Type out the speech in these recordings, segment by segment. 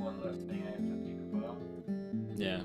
one less thing I have to think about. Yeah.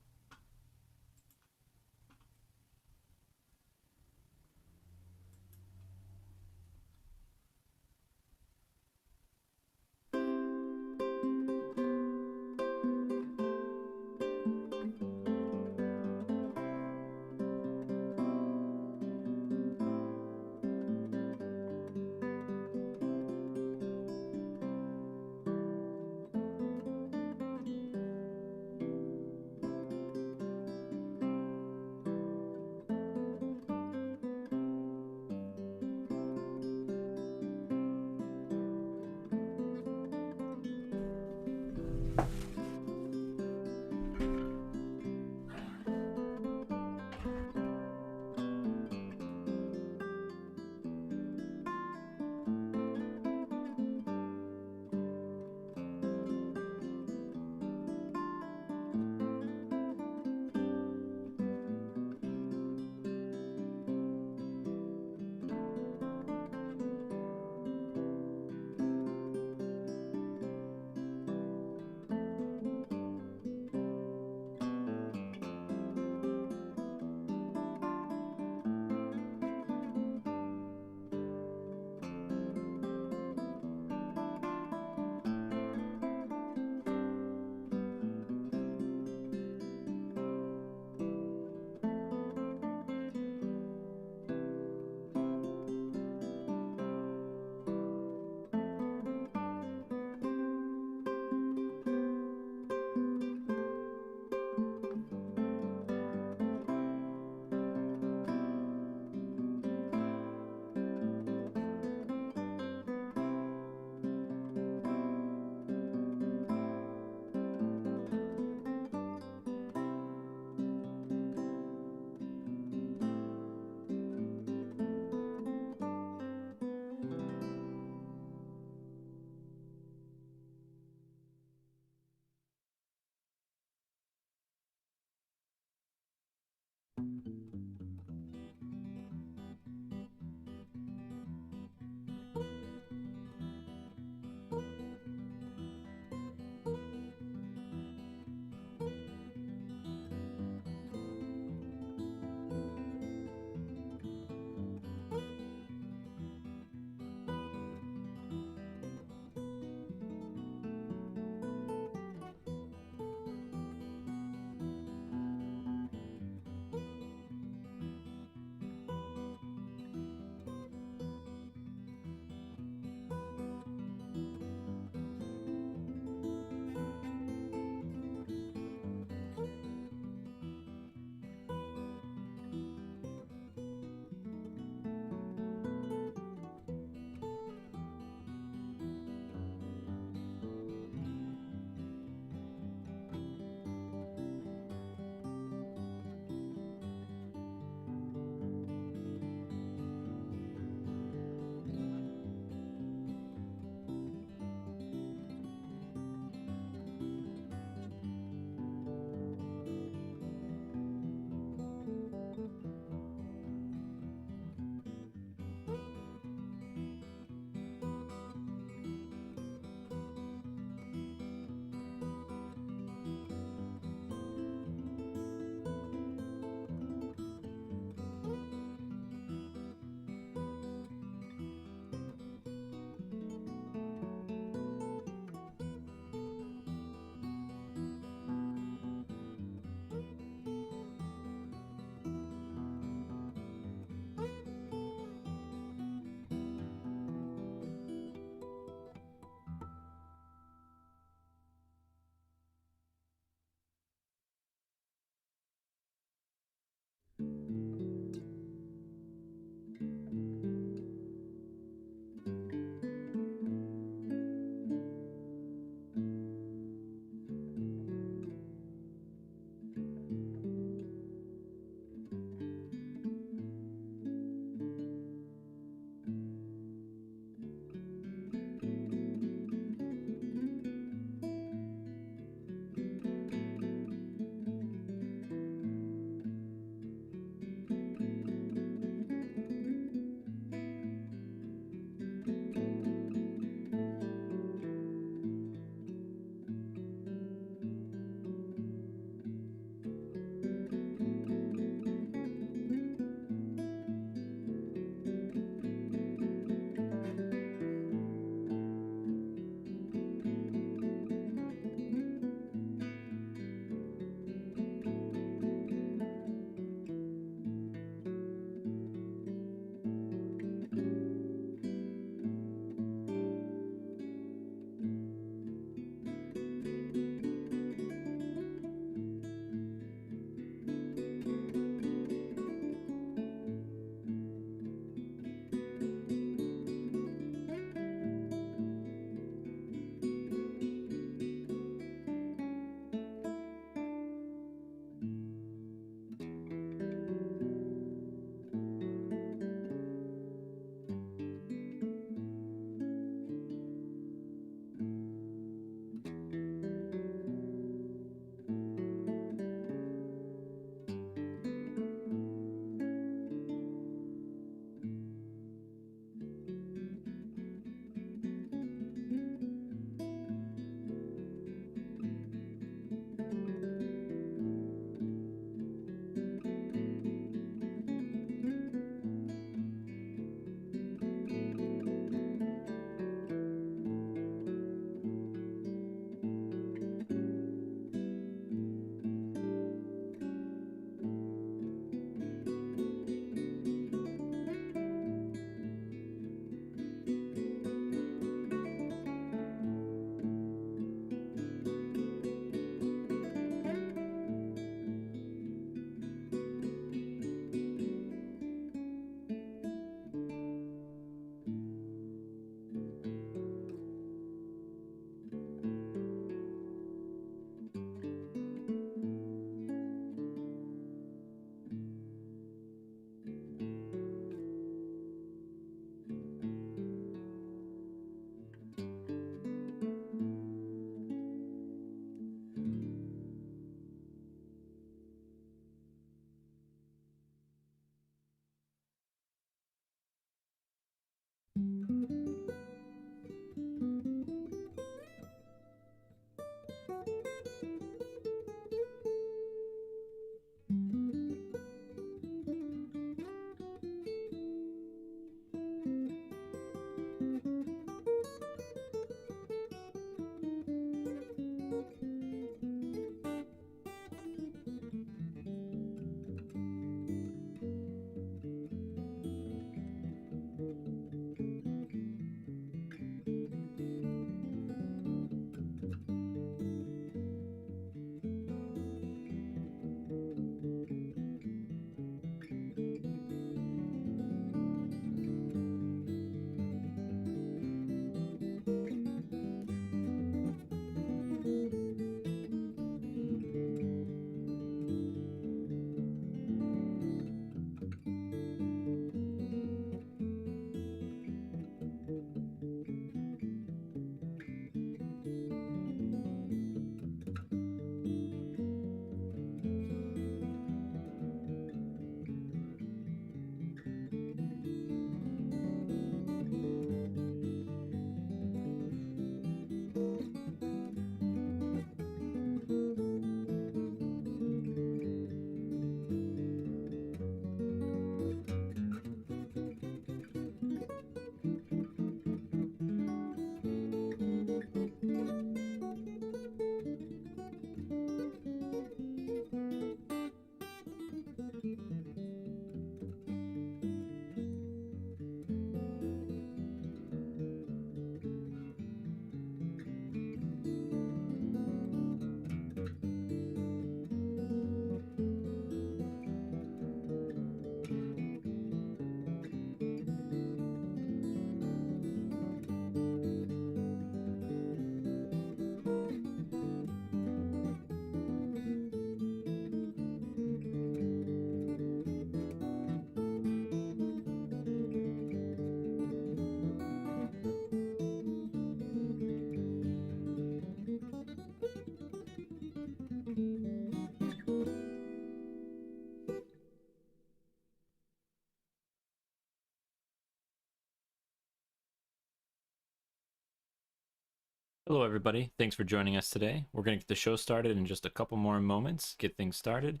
Hello, everybody. Thanks for joining us today. We're going to get the show started in just a couple more moments, get things started.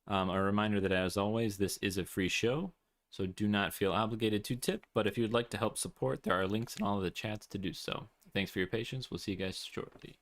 A reminder that, as always, this is a free show, so do not feel obligated to tip. But if you would like to help support, there are links in all of the chats to do so. Thanks for your patience. We'll see you guys shortly.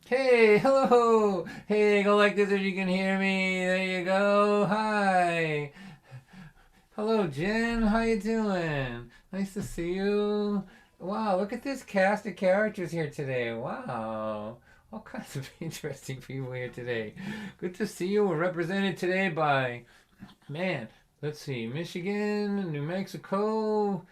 Hey, hello. Hey, go like this if you can hear me. There you go. Hi. Hello, Jen. How you doing? Nice to see you. Wow, look at this cast of characters here today. Wow. All kinds of interesting people here today. Good to see you. We're represented today by, man, let's see, Michigan, New Mexico,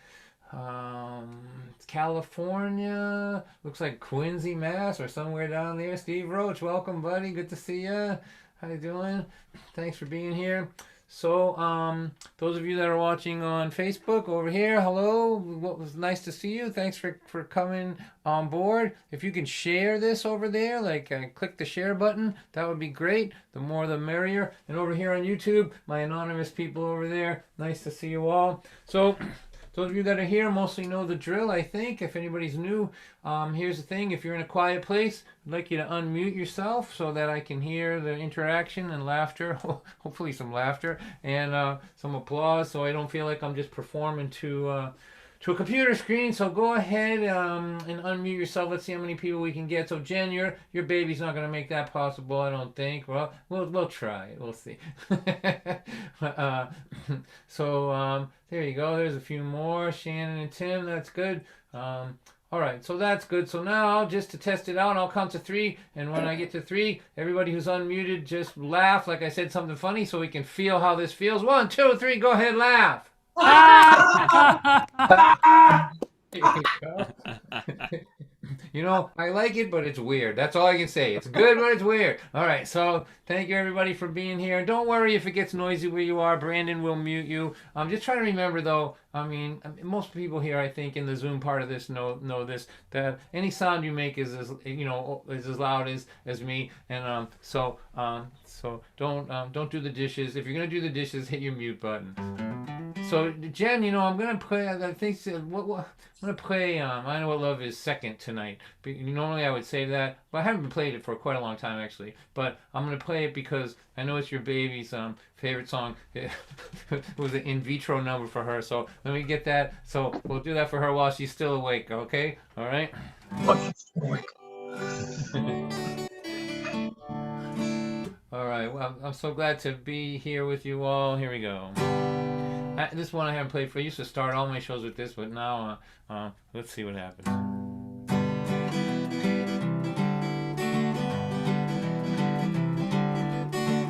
um, California, looks like Quincy, Mass, or somewhere down there. Steve Roach, welcome, buddy. Good to see you. How you doing? Thanks for being here. So, those of you that are watching on Facebook over here, hello. What was nice to see you. Thanks for coming on board. If you can share this over there, like click the share button, that would be great. The more the merrier. And over here on YouTube, my anonymous people over there, nice to see you all. So, those of you that are here mostly know the drill, I think. If anybody's new, here's the thing. If you're in a quiet place, I'd like you to unmute yourself so that I can hear the interaction and laughter, hopefully some laughter, and some applause so I don't feel like I'm just performing to a computer screen. So go ahead and unmute yourself. Let's see how many people we can get. So Jen, your baby's not gonna make that possible, I don't think. Well, we'll try. We'll see. uh, so there you go. There's a few more. Shannon and Tim. That's good. All right, so that's good. So now, just to test it out, I'll count to three, and when I get to three, everybody who's unmuted, just laugh like I said something funny, so we can feel how this feels. 1, 2, 3. Go ahead, laugh. There you go. You know, I like it, but it's weird. That's all I can say. It's good, but it's weird. All right, so thank you everybody for being here. And don't worry if it gets noisy where you are. Brandon will mute you. Just try to remember though. Most people here, I think, in the Zoom part of this know this, that any sound you make is as loud as me. And so don't do the dishes. If you're gonna do the dishes, hit your mute button. So Jen, you know, I'm gonna play. I think I'm gonna play. I Know What Love Is second tonight. Normally I would say that, but I haven't been played it for quite a long time actually. But I'm gonna play it because I know it's your baby's favorite song. It was an in vitro number for her, so let me get that. So we'll do that for her while she's still awake. Okay? All right. All right. Well, I'm so glad to be here with you all. Here we go. This one I haven't played for. I used to start all my shows with this, but now let's see what happens.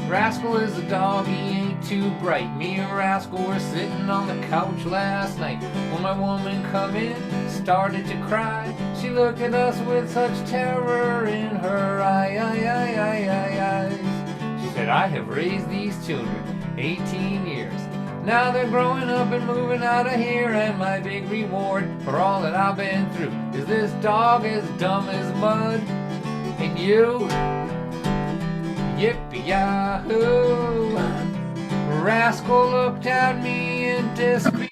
Rascal is a dog, he ain't too bright. Me and Rascal were sitting on the couch last night when my woman come in, started to cry. She looked at us with such terror in her eyes. She said, I have raised these children 18 years. Now they're growing up and moving out of here, and my big reward for all that I've been through is this dog as dumb as mud. And you, yippee-yahoo. Rascal looked at me in disbelief.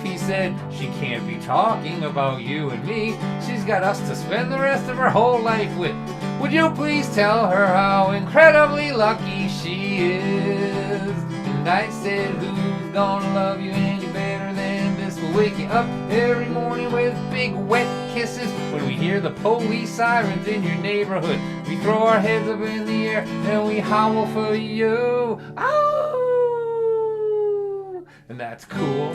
He said, she can't be talking about you and me. She's got us to spend the rest of her whole life with. Would you please tell her how incredibly lucky she is? And I said, who's gonna love you any better than this? We'll wake you up every morning with big wet kisses. When we hear the police sirens in your neighborhood, we throw our heads up in the air and we howl for you. Oh! And that's cool.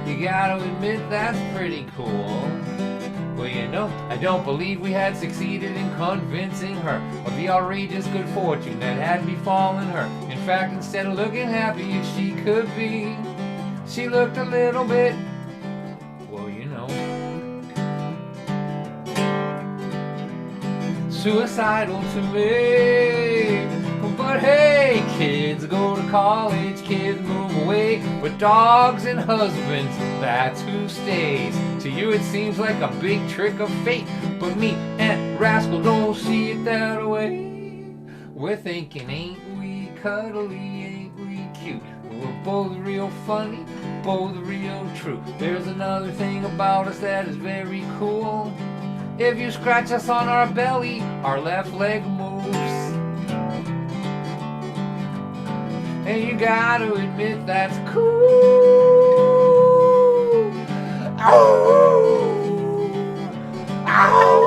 You gotta admit that's pretty cool. Well, you know, I don't believe we had succeeded in convincing her of the outrageous good fortune that had befallen her. In fact, instead of looking happy as she could be, she looked a little bit, well, you know, suicidal to me. But hey, kids go to college, kids move away, but dogs and husbands, that's who stays. To you it seems like a big trick of fate, but me and Rascal don't see it that way. We're thinking, ain't we cuddly, ain't we cute? We're both real funny, both real true. There's another thing about us that is very cool. If you scratch us on our belly, our left leg moves. And you gotta admit that's cool. Ow! Ow!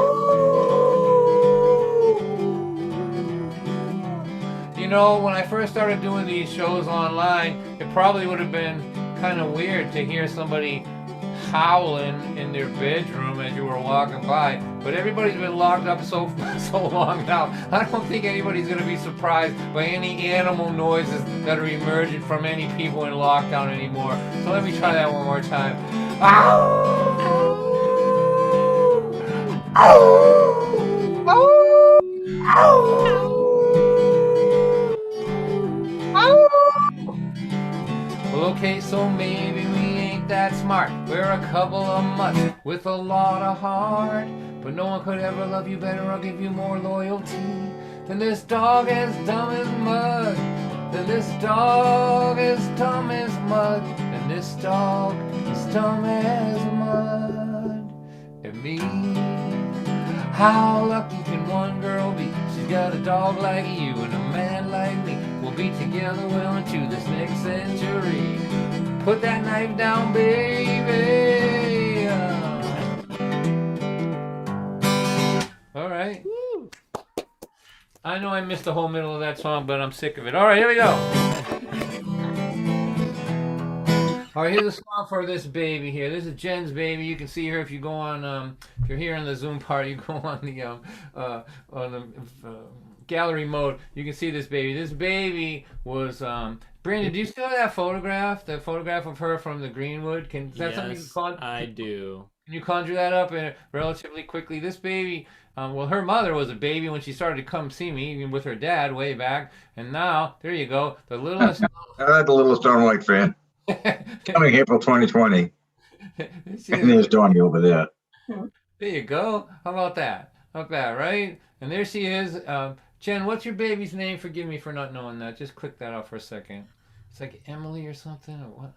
You know, when I first started doing these shows online, it probably would have been kind of weird to hear somebody howling in their bedroom as you were walking by, but everybody's been locked up so long now. I don't think anybody's going to be surprised by any animal noises that are emerging from any people in lockdown anymore. So let me try that one more time. Ow! Ow! Ow! Well, okay, so maybe we ain't that smart. We're a couple of mutts with a lot of heart. But no one could ever love you better or give you more loyalty than this dog as dumb as mud. Than this dog as dumb as mud. Than this dog as dumb as mud. And me. How lucky can one girl be? She's got a dog like you and a man like me. We'll be together well into this next century. Put that knife down, baby. All right. Woo. I know I missed the whole middle of that song, but I'm sick of it. All right, here we go. All right, here's a song for this baby here. This is Jen's baby. You can see her if you go on, if you're here in the Zoom part, you go on the gallery mode. You can see this baby. This baby was, Brandon, do you still have that photograph? The photograph of her from the Greenwood? Is that something you can conjure? I do. Can you conjure that up relatively quickly? This baby, well, her mother was a baby when she started to come see me with her dad way back. And now, there you go, the littlest... The littlest Stone White fan. Coming April 2020. And there's Donnie over there. There you go. How about that? Not bad, right? And there she is. Jen, what's your baby's name? Forgive me for not knowing that. Just click that out for a second. It's like Emily or something, or what?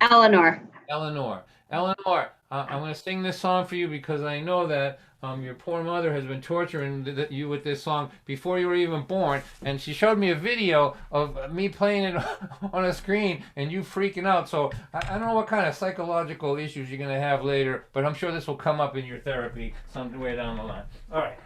Eleanor. Eleanor. Eleanor, I'm going to sing this song for you because I know that your poor mother has been torturing you with this song before you were even born. And she showed me a video of me playing it on a screen and you freaking out. So I don't know what kind of psychological issues you're going to have later, but I'm sure this will come up in your therapy somewhere down the line. All right.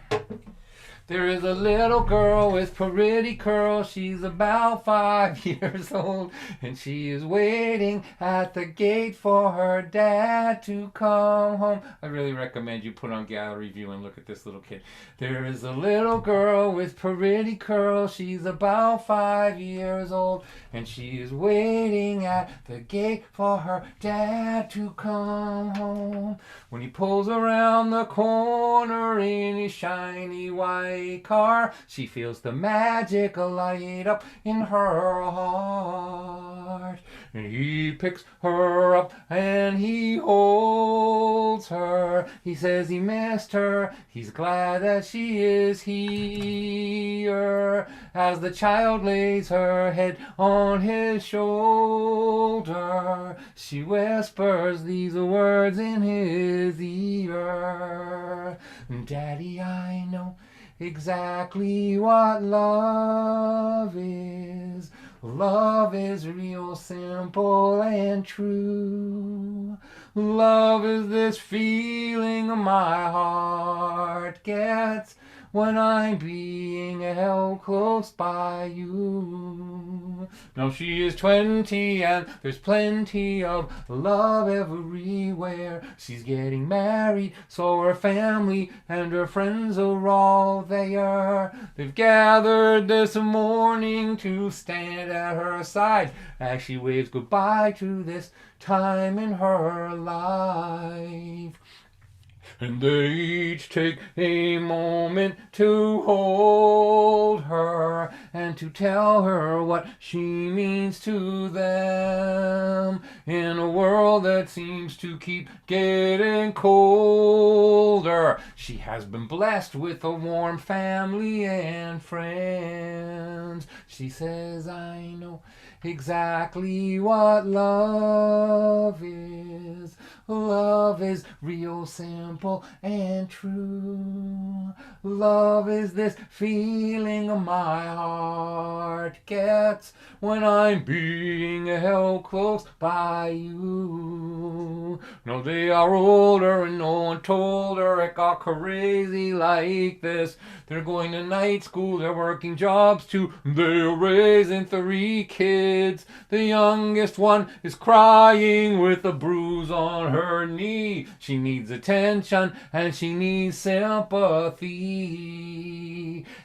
There is a little girl with pretty curls. She's about 5 years old, and she is waiting at the gate for her dad to come home. I really recommend you put on gallery view and look at this little kid. There is a little girl with pretty curls. She's about 5 years old, and she is waiting at the gate for her dad to come home. When he pulls around the corner in his shiny white car, she feels the magic light up in her heart. And he picks her up and he holds her. He says he missed her. He's glad that she is here. As the child lays her head on his shoulder, she whispers these words in his ear. Daddy, I know exactly what love is. Love is real simple and true. Love is this feeling my heart gets when I'm being held close by you. Now she is 20 and there's plenty of love everywhere. She's getting married, so her family and her friends are all there. They've gathered this morning to stand at her side as she waves goodbye to this time in her life. And they each take a moment to hold her and to tell her what she means to them in a world that seems to keep getting colder. She has been blessed with a warm family and friends. She says, I know exactly what love is. Love is real simple and true. Love is this feeling my heart gets when I'm being held close by you. No, they are older and no one told her it got crazy like this. They're going to night school, they're working jobs too. They're raising 3 kids. The youngest one is crying with a bruise on her knee. She needs attention and she needs sympathy.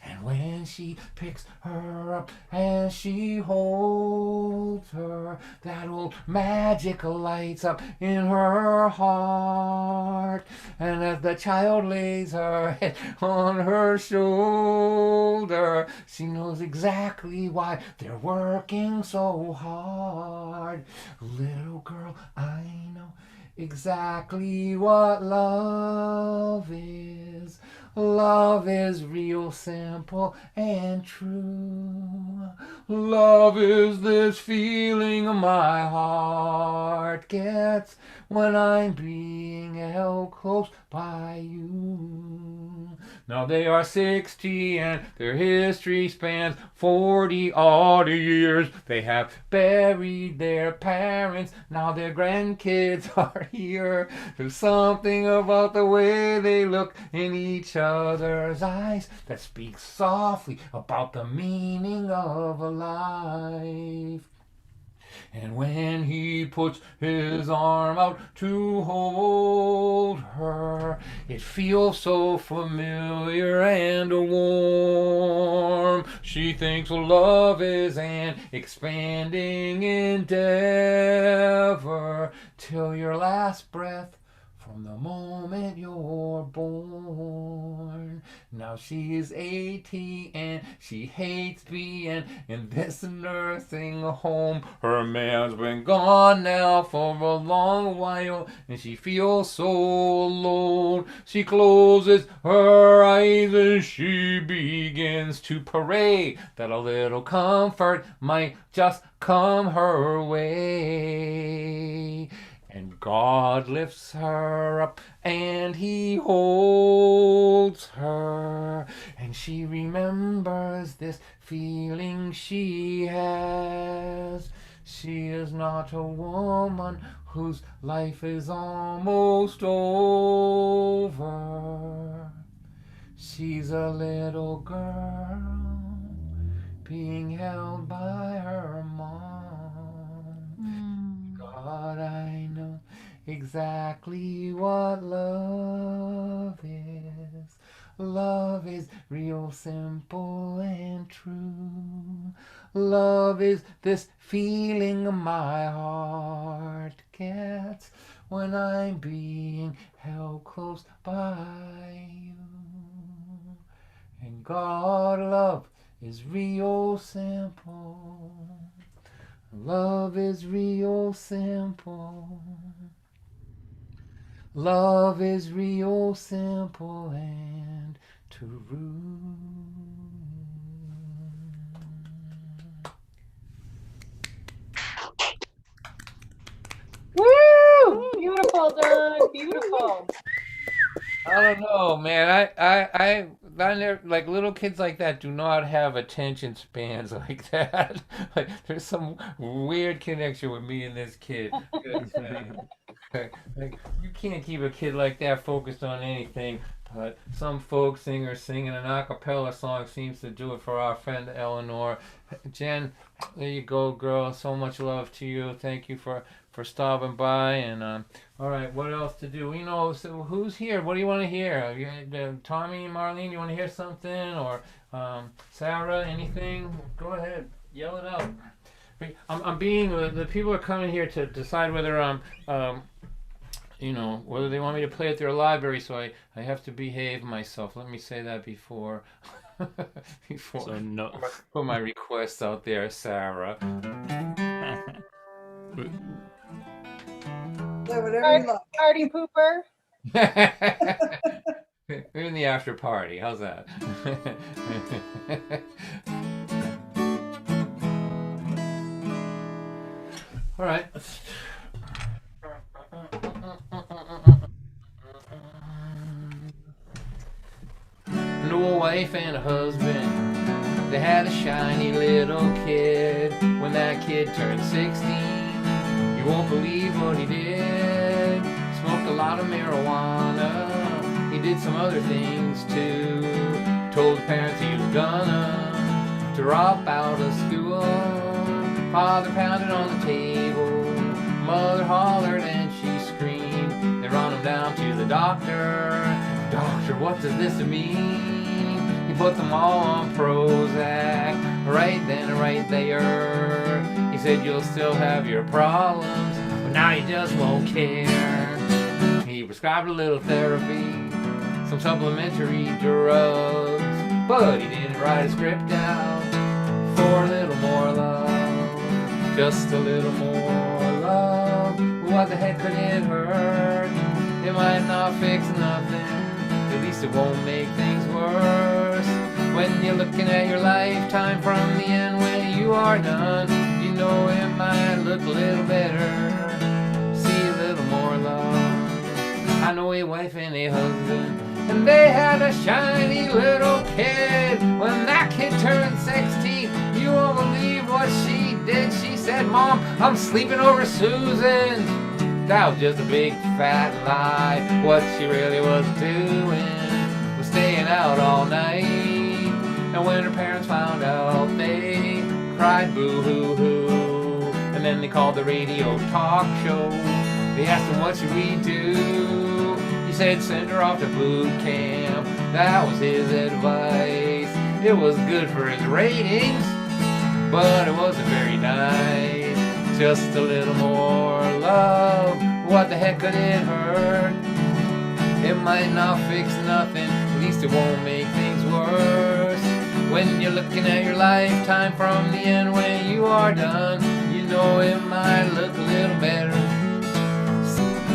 And when she picks her up and she holds her, that old magic lights up in her heart. And as the child lays her head on her shoulder, she knows exactly why they're working so hard. Little girl, I know exactly what love is. Love is real simple and true. Love is this feeling my heart gets when I'm being held close by you. Now they are 60 and their history spans 40 odd years. They have buried their parents, now their grandkids are here. There's something about the way they look in each other's eyes that speaks softly about the meaning of a life. And when he puts his arm out to hold her, it feels so familiar and warm. She thinks love is an expanding endeavor till your last breath from the moment you're born. Now she is 80 and she hates being in this nursing home. Her man's been gone now for a long while and she feels so alone. She closes her eyes and she begins to pray that a little comfort might just come her way. And God lifts her up and he holds her. And she remembers this feeling she has. She is not a woman whose life is almost over. She's a little girl being held by her mom. God, I know exactly what love is. Love is real simple and true. Love is this feeling my heart gets when I'm being held close by you. And God, love is real simple. Love is real simple. Love is real simple and true. Woo! Beautiful, Don. Beautiful. I don't know, man. I never, like little kids like that do not have attention spans like that. Like there's some weird connection with me and this kid. Like you can't keep a kid like that focused on anything. But some folk singer singing an a cappella song seems to do it for our friend Eleanor. Jen, there you go, girl. So much love to you. Thank you for stopping by. And all right, what else to do? You know, so who's here? What do you want to hear? Tommy and Marlene, you want to hear something? Or Sarah, anything? Go ahead, yell it out. I'm being the people are coming here to decide whether you know, whether they want me to play at their library, so I have to behave myself. Let me say that before So no. put my requests out there, Sarah. Yeah, whatever you like. Party pooper. We're in the after party. How's that? All right. An old wife and a husband, they had a shiny little kid. When that kid turned 16, you won't believe what he did. Smoked a lot of marijuana, he did some other things too. Told the parents he was gonna drop out of school. Father pounded on the table, mother hollered and she screamed. They run him down to the doctor. Doctor, what does this mean? He put them all on Prozac, right then and right there. He said you'll still have your problems, but now you just won't care. He prescribed a little therapy, some supplementary drugs, but he didn't write a script down for a little more love, just a little more love. What the heck could it hurt? It might not fix nothing, at least it won't make things worse. When you're looking at your lifetime from the end when you are done, you know it might look a little better. See a little more love. I know a wife and a husband, and they had a shiny little kid. When that kid turned 16, you won't believe what she did. She said, Mom, I'm sleeping over Susan. That was just a big fat lie. What she really was doing was staying out all night. And when her parents found out, they cried boo-hoo-hoo. And then they called the radio talk show. They asked him, what should we do? He said, send her off to boot camp. That was his advice. It was good for his ratings, but it wasn't very nice. Just a little more love. What the heck could it hurt? It might not fix nothing, at least it won't make things worse. When you're looking at your lifetime from the end when you are done, you know it might look a little better.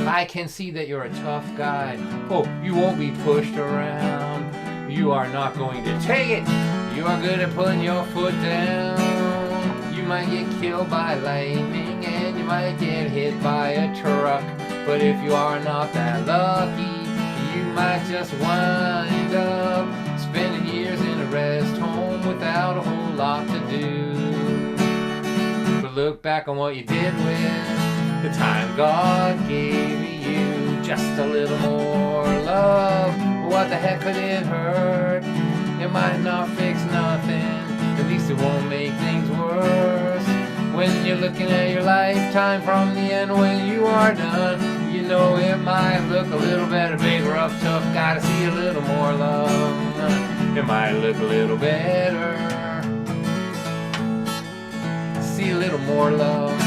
I can see that you're a tough guy. Oh, you won't be pushed around. You are not going to take it. You are good at putting your foot down. You might get killed by lightning and you might get hit by a truck. But if you are not that lucky, you might just wind up spending years in a rest home without a whole lot to do. But look back on what you did with the time God gave you. Just a little more love. What the heck could it hurt? It might not fix nothing. At least it won't make things worse. When you're looking at your lifetime from the end when you are done, you know it might look a little better. Big, rough, tough, gotta see a little more love. It might look a little better. See a little more love.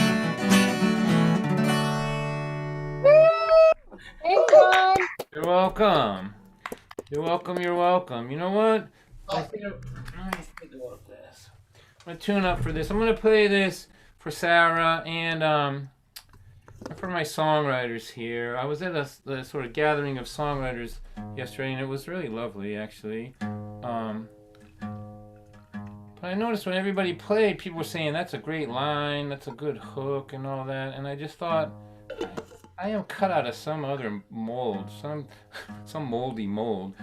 Hey, John. You're welcome. You're welcome, you're welcome. You know what? I think let me think about this. I'm gonna tune up for this. I'm gonna play this for Sarah and for my songwriters here. I was at a sort of gathering of songwriters yesterday, and it was really lovely, actually. But I noticed when everybody played, people were saying, that's a great line, that's a good hook, and all that. And I just thought, I am cut out of some other mold, some moldy mold.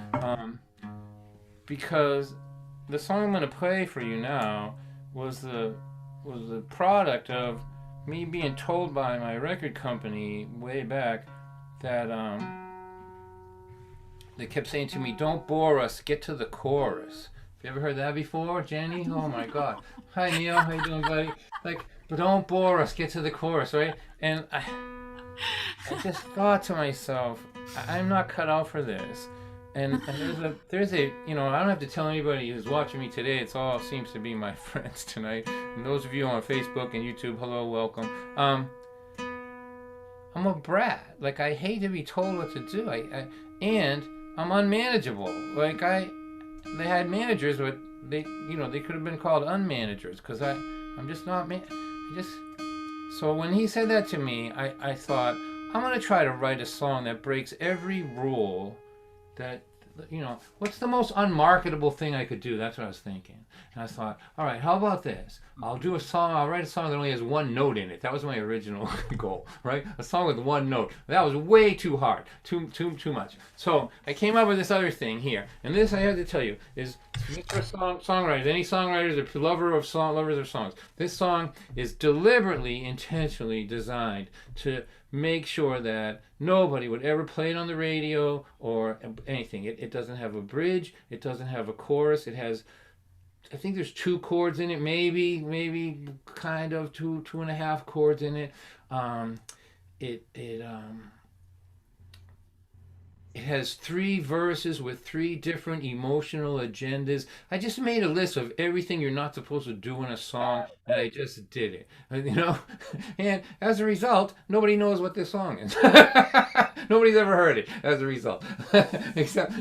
Because the song I'm going to play for you now was the product of me being told by my record company way back that they kept saying to me, don't bore us, get to the chorus. Have you ever heard that before, Jenny? Oh my God. Hi Neil, how you doing, buddy? Like, but don't bore us, get to the chorus, right? And I just thought to myself, I'm not cut out for this. And there's a I don't have to tell anybody who's watching me today. It's all seems to be my friends tonight. And those of you on Facebook and YouTube, hello, welcome. I'm a brat. Like, I hate to be told what to do. And I'm unmanageable. Like, they had managers, but they could have been called unmanagers because I'm just not So when he said that to me, I thought, I'm gonna try to write a song that breaks every rule. That, what's the most unmarketable thing I could do? That's what I was thinking. And I thought, all right, how about this? I'll write a song that only has one note in it. That was my original goal, right? A song with one note. That was way too hard, too much. So I came up with this other thing here. And this, I have to tell you, is for songwriters, any songwriters or lovers of songs. This song is deliberately, intentionally designed to make sure that nobody would ever play it on the radio or anything. It doesn't have a bridge. It doesn't have a chorus. It has, I think there's 2 chords in it, maybe kind of 2.5 chords in it. It has 3 verses with 3 different emotional agendas. I just made a list of everything you're not supposed to do in a song, and I just did it. And as a result, nobody knows what this song is. Nobody's ever heard it. As a result, except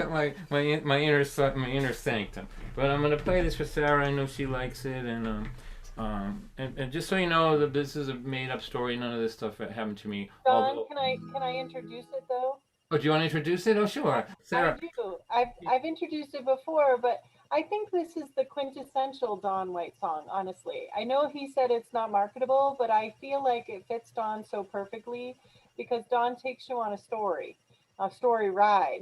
my inner sanctum. But I'm gonna play this for Sarah. I know she likes it, and just so you know, that this is a made-up story. None of this stuff happened to me. John, can I introduce it though? Oh, do you want to introduce it? Oh, sure. Sarah. I do. I've introduced it before, but I think this is the quintessential Don White song, honestly. I know he said it's not marketable, but I feel like it fits Don so perfectly because Don takes you on a story ride.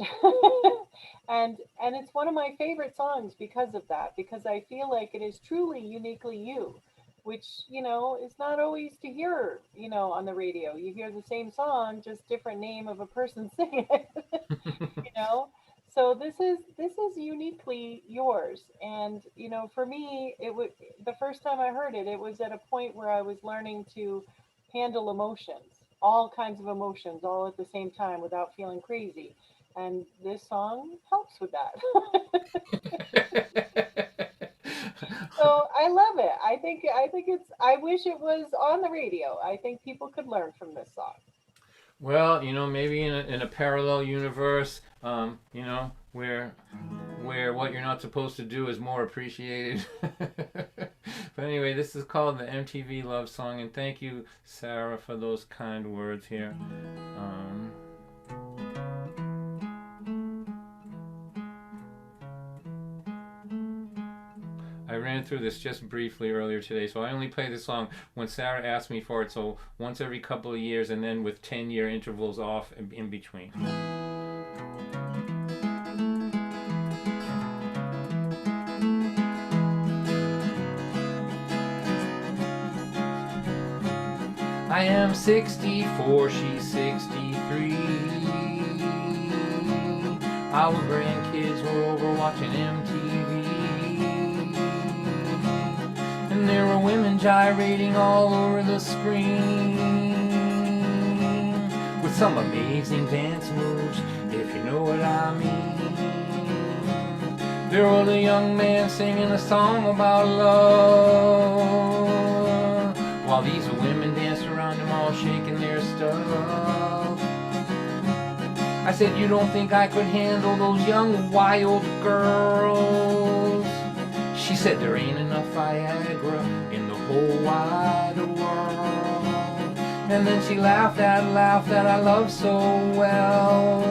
and it's one of my favorite songs because of that, because I feel like it is truly uniquely you, which, is not always to hear, on the radio. You hear the same song, just different name of a person singing it, So this is uniquely yours. And, for me, the first time I heard it, it was at a point where I was learning to handle emotions, all kinds of emotions, all at the same time without feeling crazy. And this song helps with that. So I love it. I wish it was on the radio. I think people could learn from this song. Well, maybe in a parallel universe, where what you're not supposed to do is more appreciated. But anyway, this is called the MTV Love Song, and thank you, Sarah, for those kind words here. I ran through this just briefly earlier today, so I only play this song when Sarah asked me for it, so once every couple of years and then with 10-year intervals off in between. I am 64, she's 63. Our grandkids were over watching MTV. And there were women gyrating all over the screen with some amazing dance moves, if you know what I mean. There was a young man singing a song about love, while these women danced around him all shaking their stuff. I said, you don't think I could handle those young wild girls? She said, there ain't enough Viagra in the whole wide world. And then she laughed that laugh that I love so well.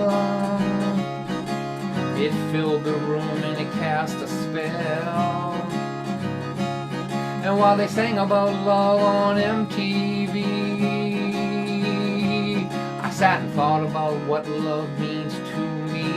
It filled the room and it cast a spell. And while they sang about love on MTV, I sat and thought about what love means to me.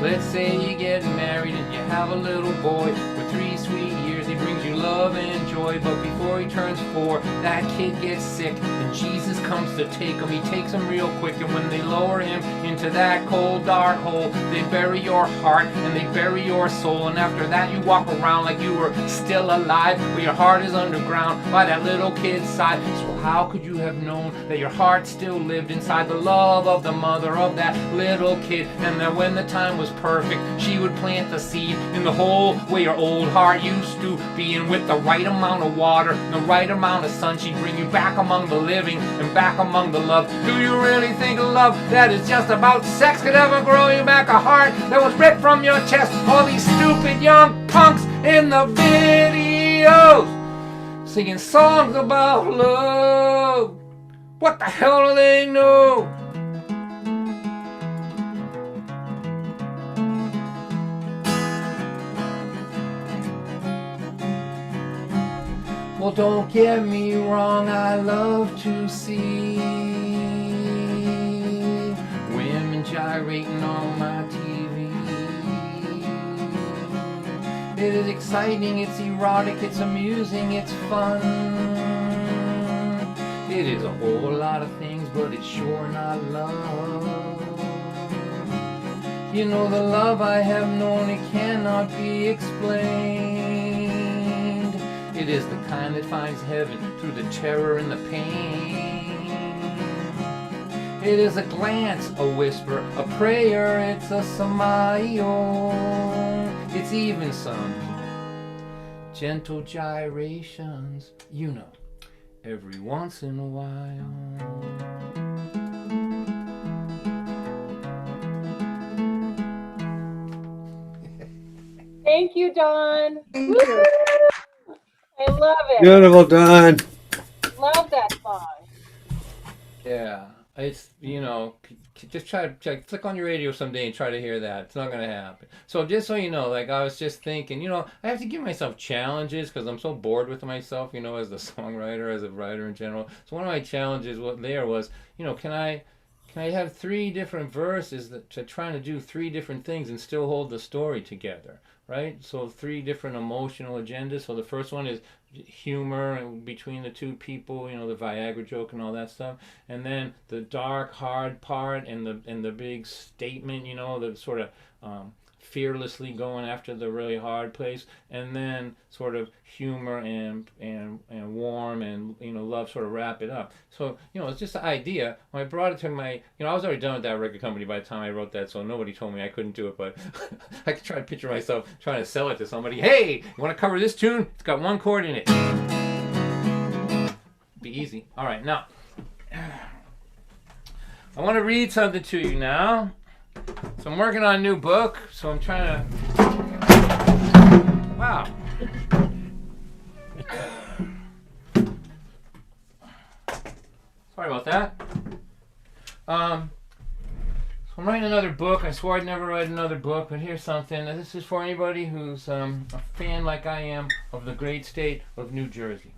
Let's say you get married and you have a little boy. For 3 sweet years he brings you love and joy. But before he turns 4, that kid gets sick, and Jesus comes to take him. He takes him real quick, and when they lower him into that cold dark hole, they bury your heart and they bury your soul. And after that you walk around like you were still alive, but your heart is underground by that little kid's side. So how could you have known that your heart still lived inside the love of the mother of that little kid, and that when the time was perfect she would plant the seed in the hole where your old heart used to be, and with the right amount of water and the right amount of sun she'd bring you back among the living and back among the loved. Do you really think a love that is just about sex could ever grow you back a heart that was ripped from your chest? All these stupid young punks in the videos singing songs about love, what the hell do they know? Well, don't get me wrong, I love to see women gyrating on my TV. It is exciting, it's erotic, it's amusing, it's fun. It is a whole lot of things, but it's sure not love. You know, the love I have known, it cannot be explained. It is the kind that finds heaven through the terror and the pain. It is a glance, a whisper, a prayer, it's a smile. It's even some gentle gyrations, you know, every once in a while. Thank you, Dawn. Thank you. I love it. Beautiful, Dawn. Love that song. Yeah, it's, just try to click on your radio someday and try to hear that. It's not going to happen. So just so you know, like I was just thinking, I have to give myself challenges because I'm so bored with myself, as the songwriter, as a writer in general. So one of my challenges was, can I have 3 different verses to trying to do 3 different things and still hold the story together, right? So 3 different emotional agendas. So the first one is humor between the 2 people, you know, the Viagra joke and all that stuff, and then the dark, hard part, and the big statement, you know, the sort of fearlessly going after the really hard place, and then sort of humor and warm and, you know, love sort of wrap it up. So, you know, it's just the idea. When I brought it to my, you know, I was already done with that record company by the time I wrote that, so nobody told me I couldn't do it, but I could try to picture myself trying to sell it to somebody. Hey, you want to cover this tune? It's got 1 chord in it. Be easy. All right, now I want to read something to you now. So I'm working on a new book, so I'm trying to... Wow. Sorry about that. So I'm writing another book. I swore I'd never write another book, but here's something. This is for anybody who's a fan like I am of the great state of New Jersey.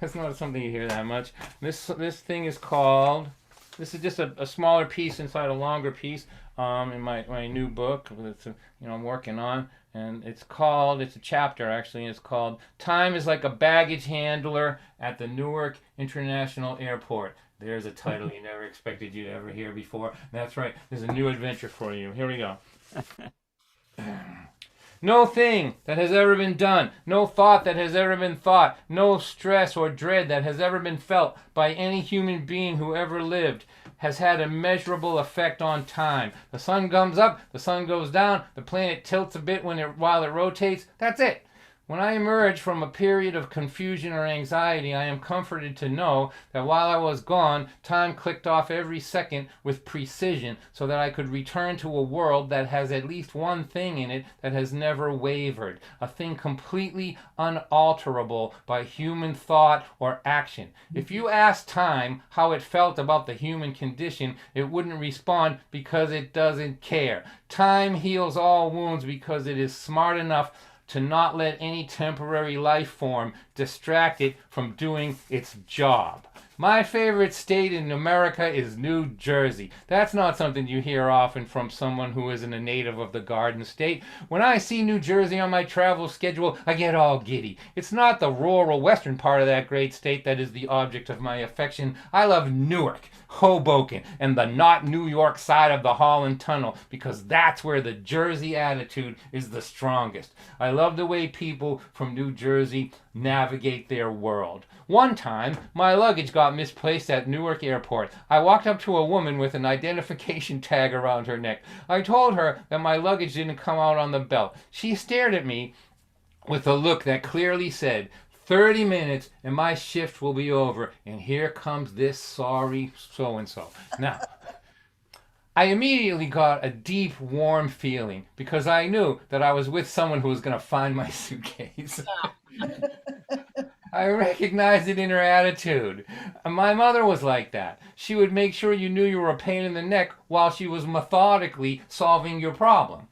That's not something you hear that much. This thing is called... This is just a smaller piece inside a longer piece in my new book that I'm working on, and it's a chapter actually, and it's called "Time is Like a Baggage Handler at the Newark International Airport." There's a title you never expected you to ever hear before. That's right, there's a new adventure for you. Here we go. No thing that has ever been done, no thought that has ever been thought, no stress or dread that has ever been felt by any human being who ever lived has had a measurable effect on time. The sun comes up, the sun goes down, the planet tilts a bit while it rotates. That's it. When I emerge from a period of confusion or anxiety, I am comforted to know that while I was gone, time clicked off every second with precision so that I could return to a world that has at least one thing in it that has never wavered, a thing completely unalterable by human thought or action. If you asked time how it felt about the human condition, it wouldn't respond because it doesn't care. Time heals all wounds because it is smart enough to not let any temporary life form distract it from doing its job. My favorite state in America is New Jersey. That's not something you hear often from someone who isn't a native of the Garden State. When I see New Jersey on my travel schedule, I get all giddy. It's not the rural western part of that great state that is the object of my affection. I love Newark, Hoboken, and the not New York side of the Holland Tunnel because that's where the Jersey attitude is the strongest. I love the way people from New Jersey navigate their world. One time, my luggage got misplaced at Newark Airport. I walked up to a woman with an identification tag around her neck. I told her that my luggage didn't come out on the belt. She stared at me with a look that clearly said, 30 minutes and my shift will be over, and here comes this sorry so-and-so. Now, I immediately got a deep, warm feeling because I knew that I was with someone who was going to find my suitcase. I recognized it in her attitude. My mother was like that. She would make sure you knew you were a pain in the neck while she was methodically solving your problem.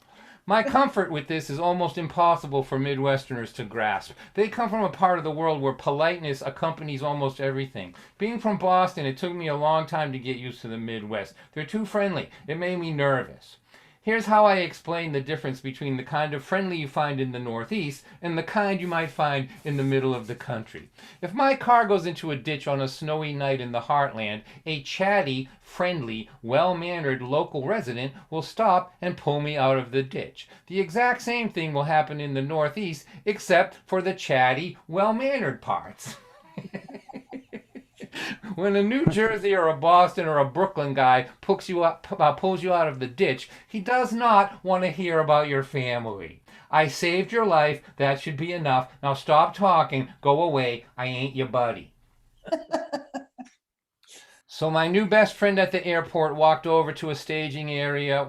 My comfort with this is almost impossible for Midwesterners to grasp. They come from a part of the world where politeness accompanies almost everything. Being from Boston, it took me a long time to get used to the Midwest. They're too friendly. It made me nervous. Here's how I explain the difference between the kind of friendly you find in the Northeast and the kind you might find in the middle of the country. If my car goes into a ditch on a snowy night in the heartland, a chatty, friendly, well-mannered local resident will stop and pull me out of the ditch. The exact same thing will happen in the Northeast, except for the chatty, well-mannered parts. When a New Jersey or a Boston or a Brooklyn guy pulls you out of the ditch, he does not want to hear about your family. I saved your life. That should be enough. Now stop talking. Go away. I ain't your buddy. So my new best friend at the airport walked me over to a staging area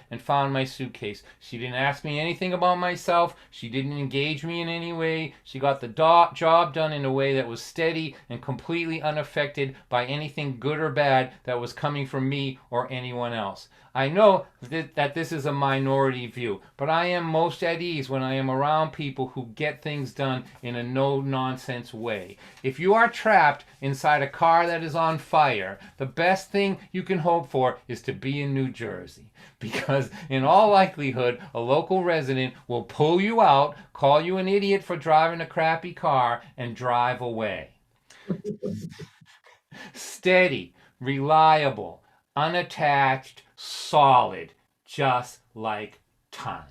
and found my suitcase. She didn't ask me anything about myself. She didn't engage me in any way. She got the job done in a way that was steady and completely unaffected by anything good or bad that was coming from me or anyone else. I know that this is a minority view, but I am most at ease when I am around people who get things done in a no-nonsense way. If you are trapped inside a car that is on fire, the best thing you can hope for is to be in New Jersey. because in all likelihood, a local resident will pull you out, call you an idiot for driving a crappy car, and drive away. Steady, reliable, unattached, solid, just like time.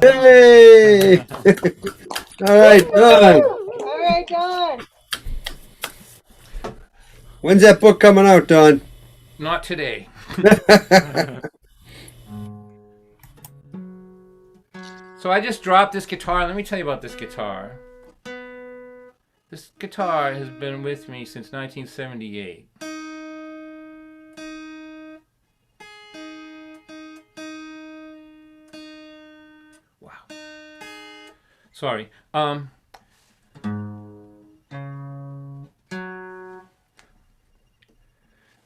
Hey! All right, Don. All right, Don. When's that book coming out, Don? Not today. So I just dropped this guitar. Let me tell you about this guitar. This guitar has been with me since 1978. Wow. Sorry.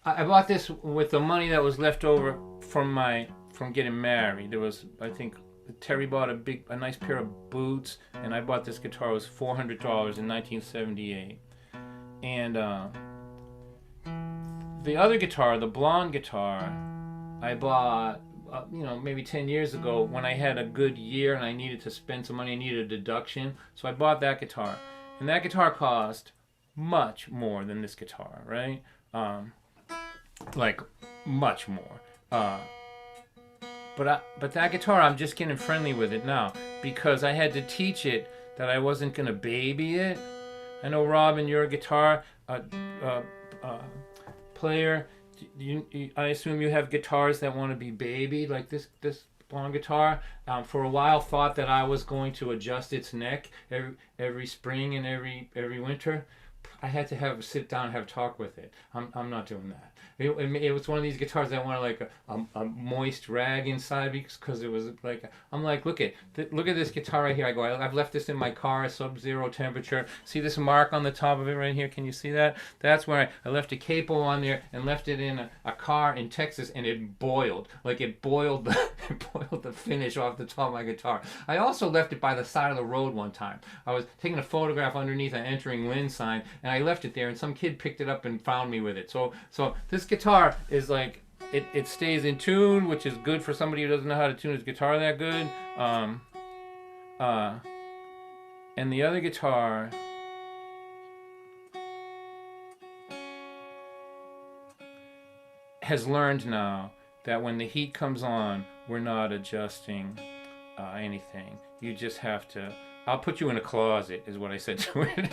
I bought this with the money that was left over from getting married. There was, I think, Terry bought a nice pair of boots, and I bought this guitar. It was $400 in 1978. And the other guitar, the blonde guitar, I bought, maybe 10 years ago when I had a good year and I needed to spend some money. I needed a deduction, so I bought that guitar. And that guitar cost much more than this guitar, right? Like much more. But that guitar, I'm just getting friendly with it now because I had to teach it that I wasn't gonna baby it. I know, Robin, you're a guitar player. I assume you have guitars that want to be babied, like this blonde guitar. For a while, thought that I was going to adjust its neck every spring and every winter. I had to sit down and have a talk with it. I'm not doing that. It was one of these guitars that wanted like a moist rag inside because it was like, I'm like, look at this guitar right here. I go, I've left this in my car, sub-zero temperature. See this mark on the top of it right here? Can you see that? That's where I left a capo on there and left it in a car in Texas, and it boiled. Like it boiled the finish off the top of my guitar. I also left it by the side of the road one time. I was taking a photograph underneath an entering Lynn sign, and I left it there, and some kid picked it up and found me with it. So this guitar is like, it stays in tune, which is good for somebody who doesn't know how to tune his guitar that good. And the other guitar has learned now that when the heat comes on, we're not adjusting anything. You just have to, I'll put you in a closet, is what I said to it.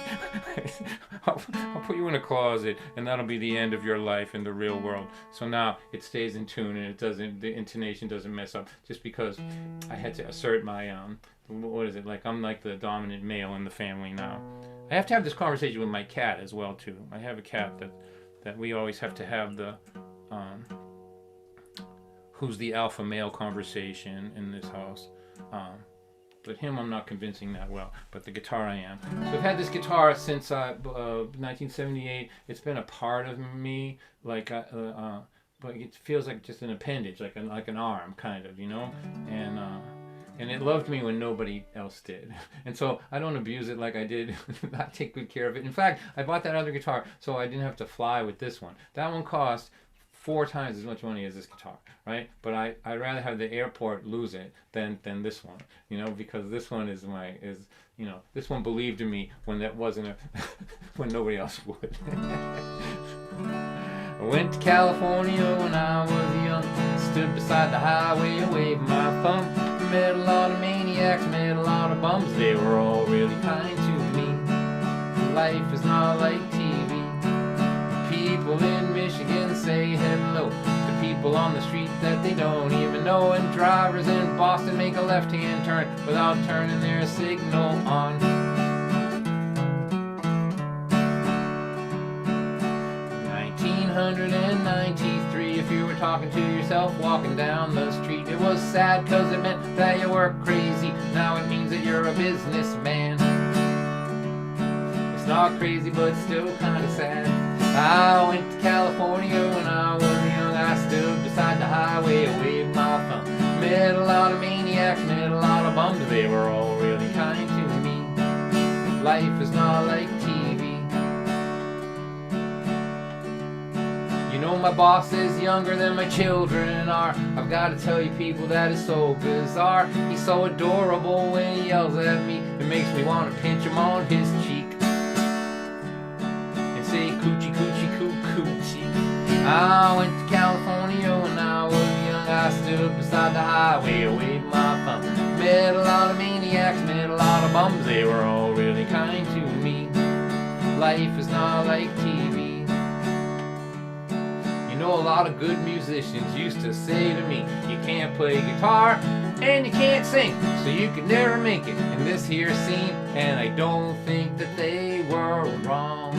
I'll put you in a closet, and that'll be the end of your life in the real world. So now it stays in tune, and the intonation doesn't mess up, just because I had to assert my, what is it, like I'm like the dominant male in the family now. I have to have this conversation with my cat as well, too. I have a cat that we always have to have the, who's the alpha male conversation in this house. But him, I'm not convincing that well. But the guitar, I am. So I've had this guitar since 1978. It's been a part of me, like, but it feels like just an appendage, like an arm, kind of, you know. And it loved me when nobody else did. And so I don't abuse it like I did. I take good care of it. In fact, I bought that other guitar so I didn't have to fly with this one. That one cost 4 times as much money as this guitar, right? But I'd rather have the airport lose it than this one, you know, because this one is this one believed in me when that wasn't when nobody else would. I went to California when I was young, stood beside the highway and waved my thumb. Met a lot of maniacs, met a lot of bums, they were all really kind to me. Life is not like TV. People in Michigan say hello to people on the street that they don't even know, and drivers in Boston make a left-hand turn without turning their signal on. 1993, if you were talking to yourself walking down the street, it was sad because it meant that you were crazy. Now it means that you're a businessman. It's not crazy, but still kind of sad. I went to California when I was young. I stood beside the highway and waved my thumb. Met a lot of maniacs, met a lot of bums. They were all really kind to me. Life is not like TV. You know my boss is younger than my children are. I've got to tell you people that is so bizarre. He's so adorable when he yells at me. It makes me want to pinch him on his cheek and say coochie coochie coo coochie. I went to California when I was young. I stood beside the highway, waved my thumb. Met a lot of maniacs, met a lot of bums. They were all really kind to me. Life is not like TV. You know, a lot of good musicians used to say to me, you can't play guitar and you can't sing, so you can never make it in this here scene. And I don't think that they were wrong.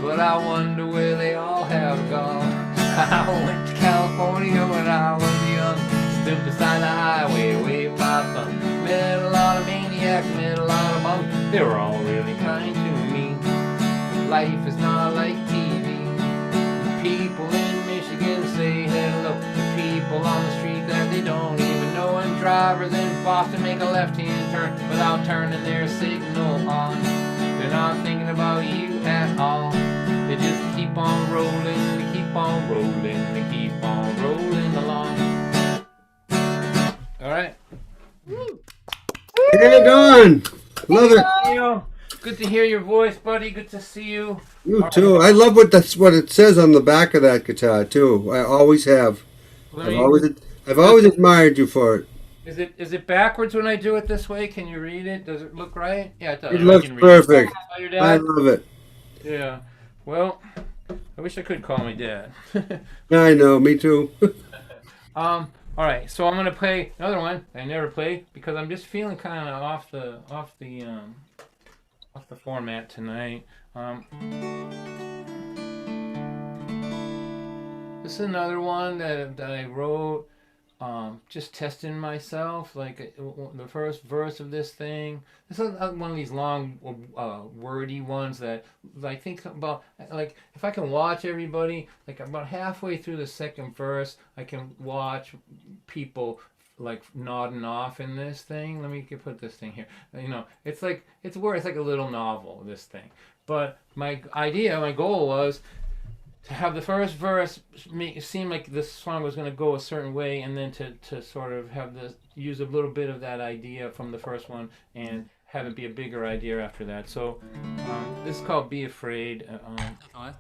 But I wonder where they all have gone. I went to California when I was young. Stood beside the highway, waved my thumb. Met a lot of maniacs, met a lot of bums. They were all really kind to me. Life is not like TV. The people in Michigan say hello to people on the street that they don't even know. And drivers in Boston make a left-hand turn without turning their signal on. They're not thinking about you at all. They just keep on rolling, they keep on rolling, they keep on rolling along. All right. Hey, Don. Love it. Neil, good to hear your voice, buddy. Good to see you. You too. I love what it says on the back of that guitar too. I always have. I've always admired you for it. Is it backwards when I do it this way? Can you read it? Does it look right? Yeah, it does. It looks perfect. Your dad? I love it. Yeah. Well, I wish I could call my dad. I know. Me too. All right, so I'm gonna play another one I never played because I'm just feeling kind of off the format tonight. This is another one that I wrote, just testing myself, like the first verse of this thing. This is one of these long, wordy ones that I think about, like, if I can watch everybody, like about halfway through the second verse, I can watch people like nodding off in this thing. Let me put this thing here. You know, it's like it's like a little novel, this thing. But my goal was to have the first verse seem like this song was going to go a certain way, and then to sort of use a little bit of that idea from the first one and have it be a bigger idea after that. So this is called Be Afraid. I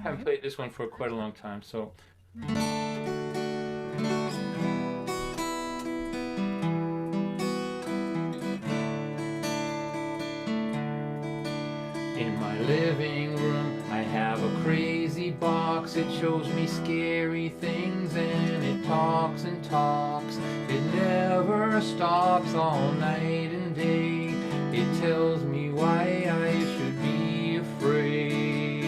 haven't played this one for quite a long time. So. In my living room, I have a crazy box. It shows me scary things and it talks and talks. It never stops all night and day. It tells me why I should be afraid.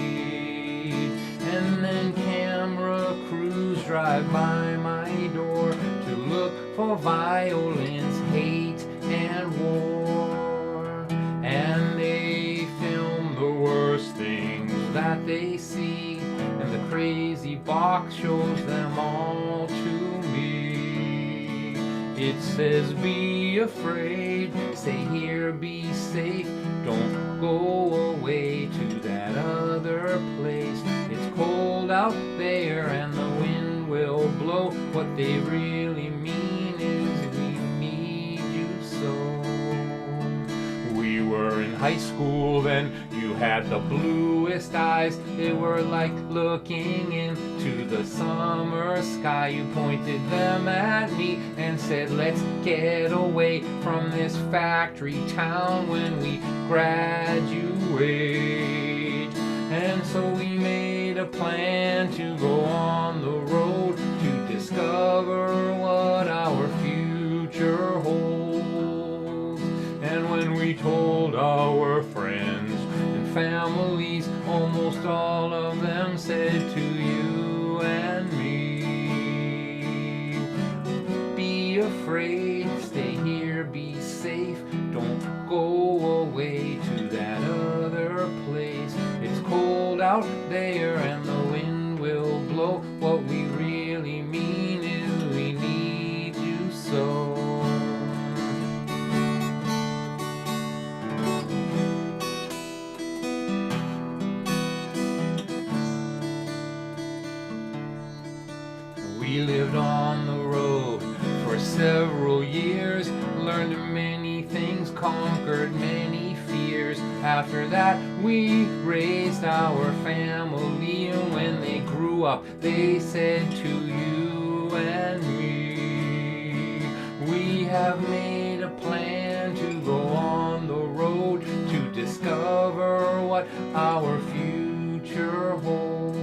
And then camera crews drive by my door to look for violence, hate, and war. And they film the worst things that they see, and the crazy box shows them all to me. It says be afraid, stay here, be safe, don't go away to that other place. It's cold out there and the wind will blow. What they really mean is we need you so. We were in high school then, you had the bluest eyes. They were like looking into the summer sky. You pointed them at me and said, let's get away from this factory town when we graduate. And so we made a plan to go on the road to discover what our future holds. And when we told our friends and families, almost all of them said to you and me, be afraid, stay here, be safe, don't go away to that other place. It's cold out there and the wind will blow. What we really mean is we need you so. We lived on the road for several years, learned many things, conquered many fears. After that we raised our family, and when they grew up they said to you and me, we have made a plan to go on the road to discover what our future holds.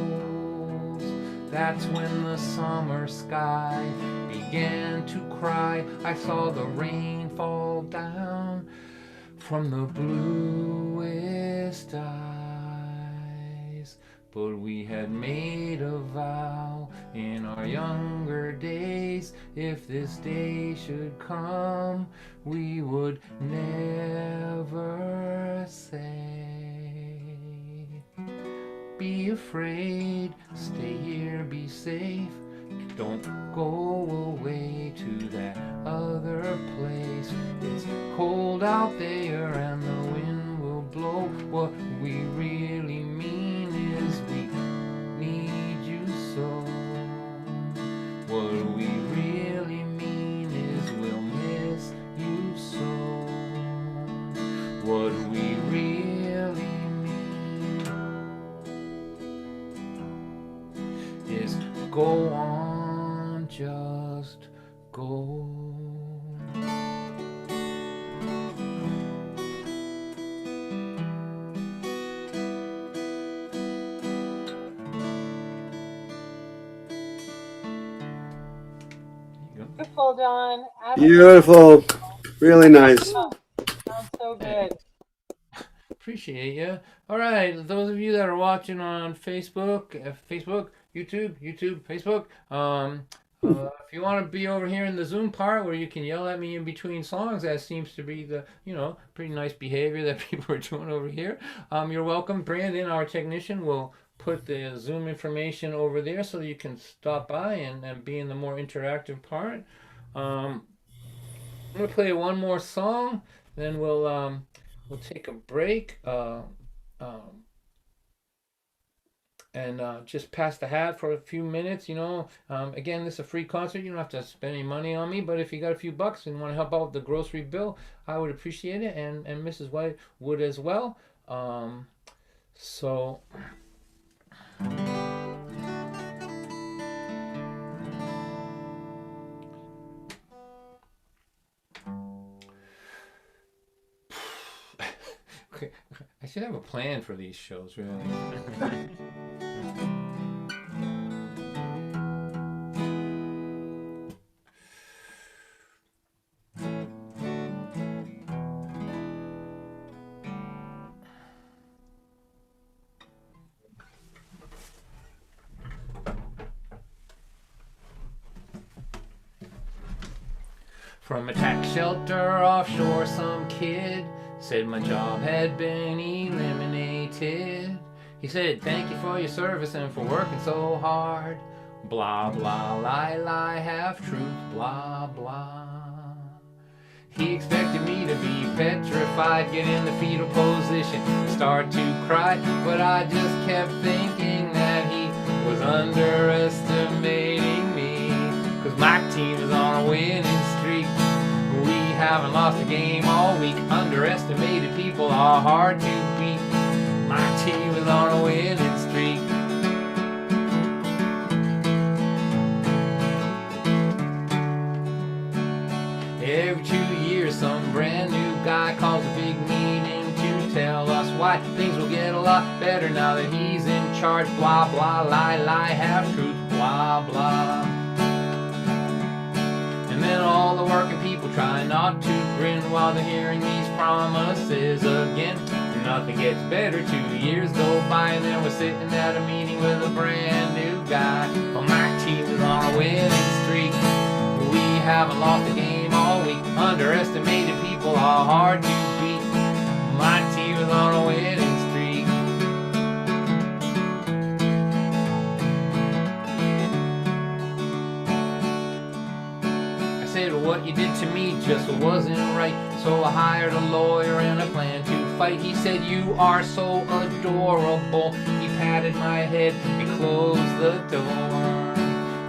That's when the summer sky began to cry. I saw the rain fall down from the bluest eyes. But we had made a vow in our younger days, if this day should come, we would never say, be afraid, stay here, be safe. Don't go away to that other place. It's cold out there and the wind will blow. What we really mean is we need you so. What we really mean is we'll miss you so. What we really mean is go on, just go. Beautiful, Don. Absolutely. Beautiful. Really nice. Sounds so good. Appreciate you. All right, those of you that are watching on Facebook, YouTube, Facebook. If you want to be over here in the Zoom part where you can yell at me in between songs, that seems to be the pretty nice behavior that people are doing over here. You're welcome. Brandon, our technician, will put the Zoom information over there so that you can stop by and be in the more interactive part. I'm gonna play one more song, then we'll take a break and just pass the hat for a few minutes. Again, this is a free concert. You don't have to spend any money on me, but if you got a few bucks and want to help out with the grocery bill, I would appreciate it, and Mrs. White would as well. So okay, I should have a plan for these shows, really. From a tax shelter offshore, some kid said my job had been eliminated. He said, thank you for your service and for working so hard. Blah, blah, lie, lie, half truth, blah, blah. He expected me to be petrified, get in the fetal position, and start to cry. But I just kept thinking that he was underestimating me. Cause my team is on a winning streak. We haven't lost a game all week. Underestimated people are hard to beat. My team is on a winning streak. Every 2 years some brand new guy calls a big meeting to tell us why things will get a lot better now that he's in charge. Blah, blah, lie, lie, half truth, blah, blah. And then all the working people try not to grin while they're hearing these promises again. Nothing gets better. 2 years go by and then we're sitting at a meeting with a brand new guy. Well, my team is on a winning streak. We haven't lost a game all week. Underestimated people are hard to beat. My team is on a winning streak. I said, well, what you did to me just wasn't right. So I hired a lawyer and a plan to fight. He said, you are so adorable. He patted my head and closed the door.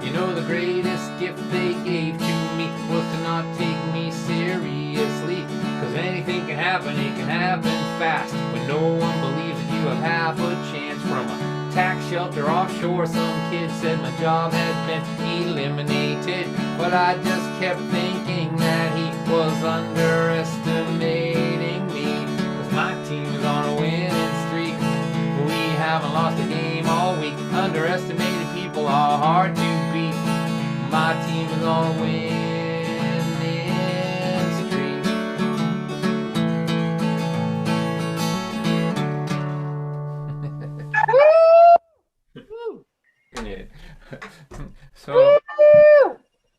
You The greatest gift they gave to me was to not take me seriously. Cause anything can happen, it can happen fast. When no one believes that you have half a chance. From a tax shelter offshore, some kid said my job had been eliminated. But I just kept thinking that he was underestimating me. Cause my team is on a winning streak. We haven't lost a game all week. Underestimated people are hard to beat. My team is on a winning streak. Yeah. So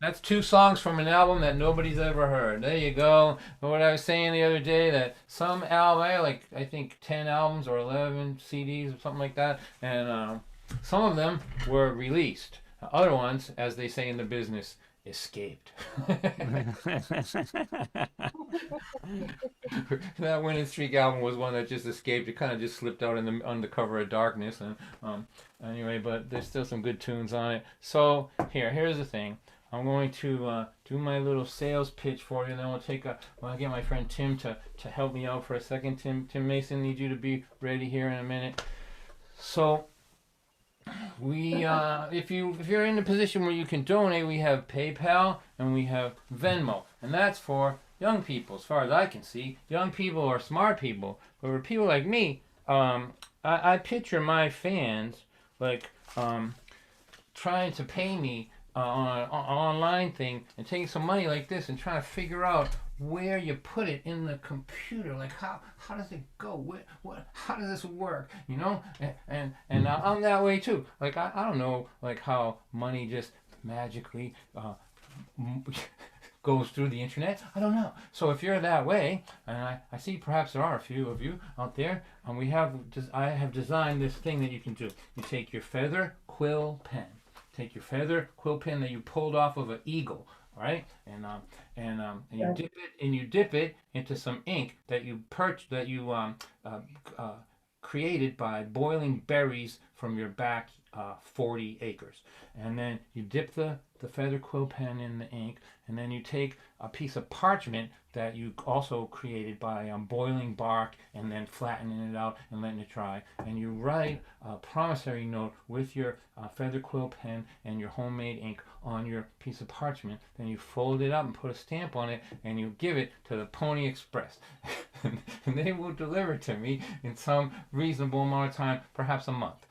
that's 2 songs from an album that nobody's ever heard. There you go. But what I was saying the other day, that some album, I think 10 albums or 11 CDs or something like that, and some of them were released. Other ones, as they say in the business, escaped. That Winning Streak album was one that just escaped. It kind of just slipped out on the cover of Darkness. And anyway, but there's still some good tunes on it. So here's the thing. I'm going to do my little sales pitch for you, and then I'll get my friend Tim to help me out for a second. Tim Mason, need you to be ready here in a minute. So we if you're in a position where you can donate, we have PayPal and we have Venmo, and that's for young people. As far as I can see, young people or smart people. But for people like me, I picture my fans like trying to pay me on an online thing and taking some money like this and trying to figure out where you put it in the computer. Like how does it go? How does this work? And I'm that way too. Like I don't know like how money just magically goes through the internet. I don't know. So if you're that way, and I see perhaps there are a few of you out there, and I have designed this thing that you can do. You take your feather quill pen. Take your feather quill pen that you pulled off of an eagle, right? And you dip it into some ink that you created by boiling berries from your back 40 acres. And then you dip the feather quill pen in the ink, and then you take a piece of parchment that you also created by boiling bark and then flattening it out and letting it dry, and you write a promissory note with your feather quill pen and your homemade ink on your piece of parchment. Then you fold it up and put a stamp on it, and you give it to the Pony Express. And they will deliver to me in some reasonable amount of time, perhaps a month.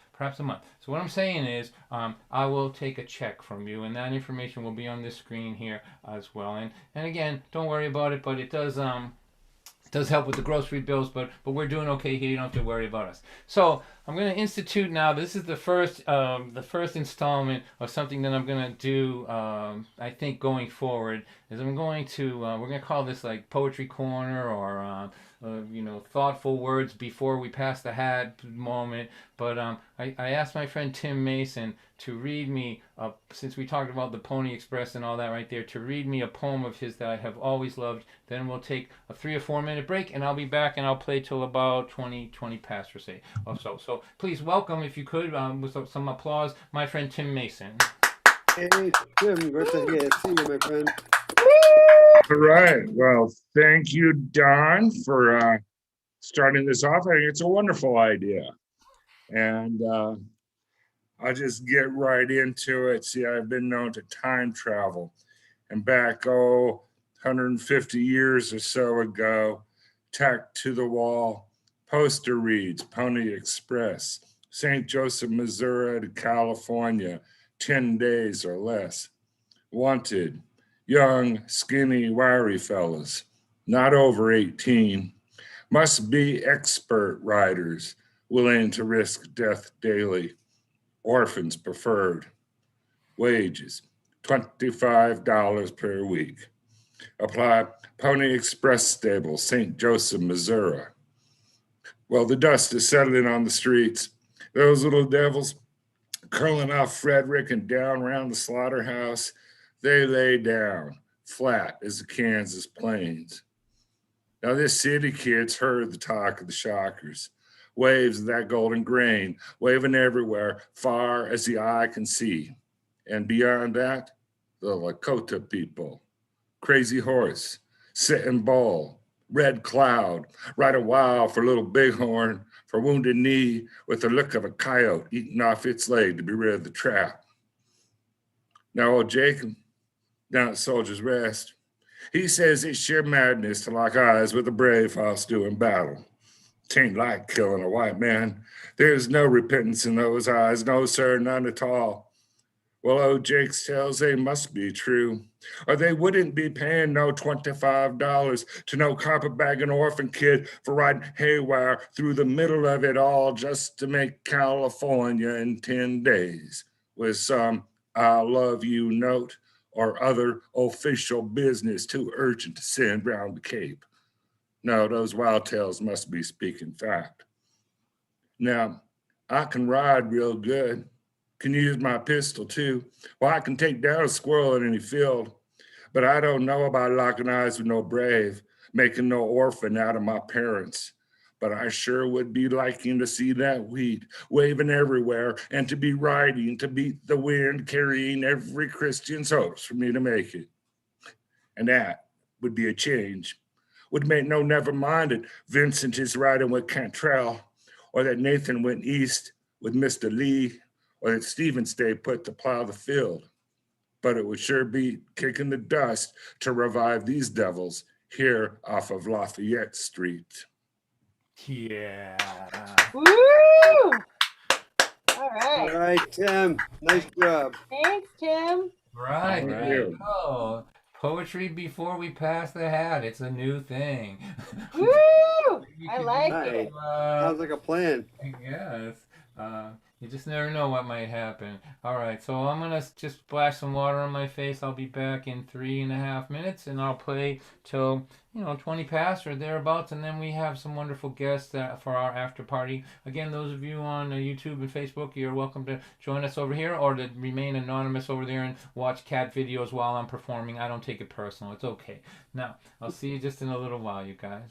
So what I'm saying is, I will take a check from you, and that information will be on this screen here as well. And again, don't worry about it, but it does help with the grocery bills, but we're doing okay here. You don't have to worry about us. So I'm going to institute now. This is the first installment of something that I'm going to do. I think going forward is we're going to call this like Poetry Corner or thoughtful words before we pass the hat moment. But I asked my friend Tim Mason to read me, since we talked about the Pony Express and all that right there, to read me a poem of his that I have always loved. Then we'll take a 3 or 4 minute break, and I'll be back, and I'll play till about 20 past or say or so. So please welcome, if you could, with some applause, my friend Tim Mason. Hey, Tim, great to see you, my friend. All right. Well, thank you, Don, for starting this off. I think it's a wonderful idea. And I'll just get right into it. See, I've been known to time travel. And back, 150 years or so ago, tacked to the wall, poster reads, Pony Express, St. Joseph, Missouri to California, 10 days or less. Wanted. Young, skinny, wiry fellas, not over 18, must be expert riders, willing to risk death daily. Orphans preferred. Wages, $25 per week. Apply Pony Express Stable, St. Joseph, Missouri. Well, the dust is settling on the streets. Those little devils curling off Frederick and down around the slaughterhouse. They lay down, flat as the Kansas plains. Now this city kid's heard the talk of the shockers, waves of that golden grain, waving everywhere, far as the eye can see. And beyond that, the Lakota people, Crazy Horse, Sitting Bull, Red Cloud, Ride a While for Little Bighorn, for Wounded Knee, with the look of a coyote eating off its leg to be rid of the trap. Now, old Jacob, down at Soldier's Rest, he says it's sheer madness to lock eyes with a brave whilst doing battle. Tain't like killing a white man. There's no repentance in those eyes, no, sir, none at all. Well, old Jake's tales, they must be true, or they wouldn't be paying no $25 to no carpetbagging orphan kid for riding haywire through the middle of it all just to make California in 10 days with some I love you note or other official business too urgent to send round the Cape. No, those wild tales must be speaking fact. Now, I can ride real good. Can use my pistol too. Well, I can take down a squirrel in any field, but I don't know about locking eyes with no brave, making no orphan out of my parents. But I sure would be liking to see that wheat waving everywhere and to be riding to beat the wind, carrying every Christian's hopes for me to make it. And that would be a change. Would make no never mind that Vincent is riding with Cantrell, or that Nathan went east with Mr. Lee, or that Stephen stayed put to plow the field. But it would sure be kicking the dust to revive these devils here off of Lafayette Street. Yeah. Woo! All All right. right, Tim. Nice job. Thanks, Tim. Right. Thank There you you. go. Poetry before we pass the hat. It's a new thing. Woo! We I could like do, Right. it. Sounds like a plan. Yes. You just never know what might happen. All right, so I'm gonna just splash some water on my face. I'll be back in 3.5 minutes, and I'll play till 20 past or thereabouts, and then we have some wonderful guests for our after party. Again, those of you on YouTube and Facebook, you're welcome to join us over here or to remain anonymous over there and watch cat videos while I'm performing. I don't take it personal. It's okay. Now, I'll see you just in a little while, you guys.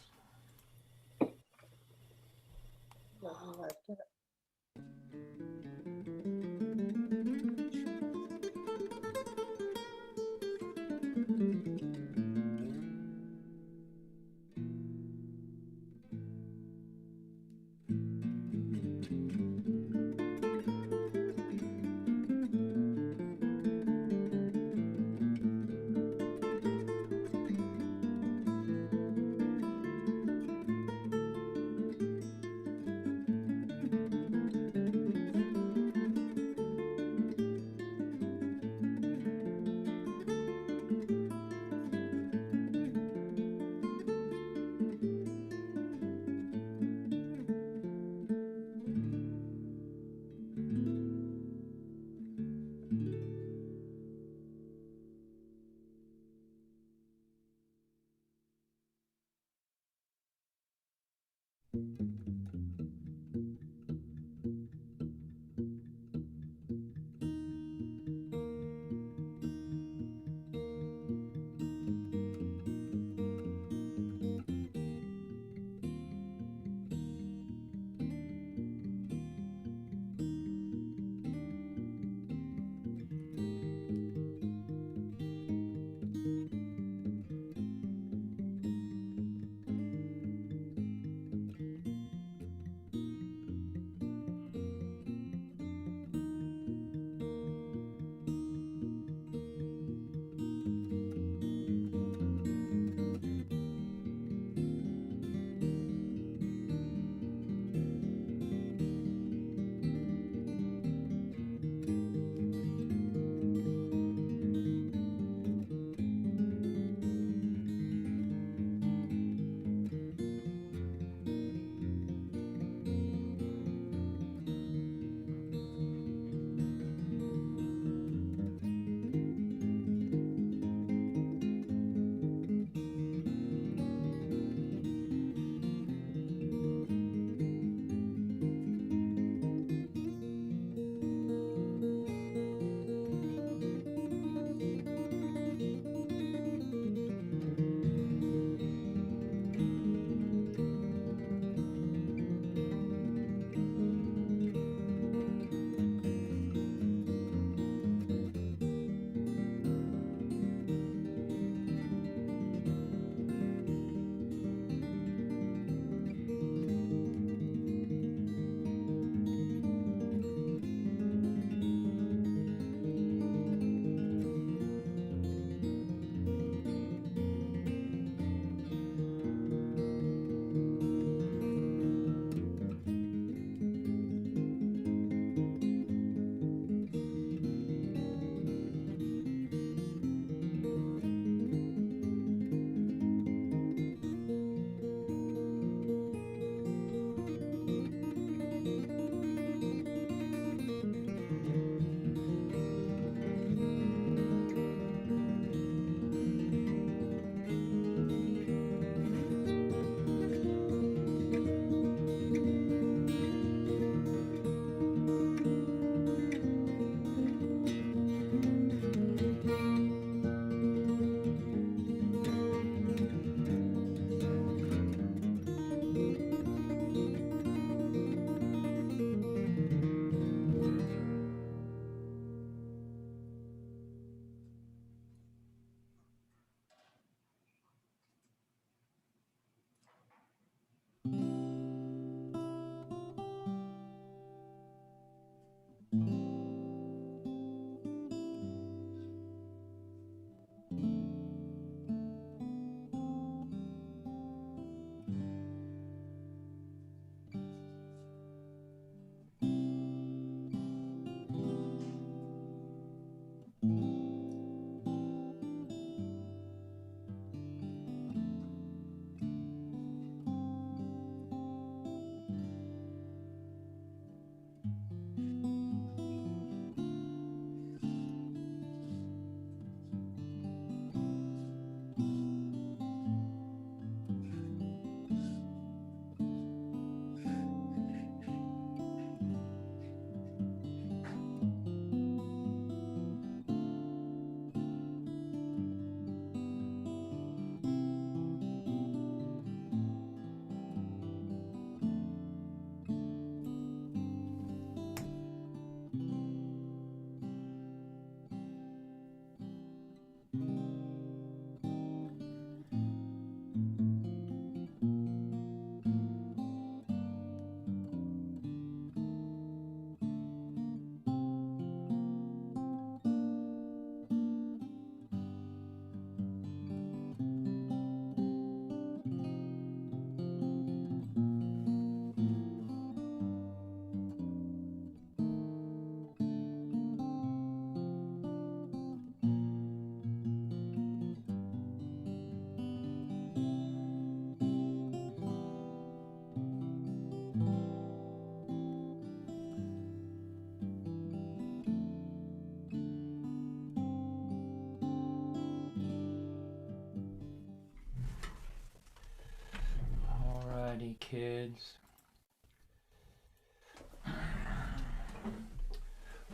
kids.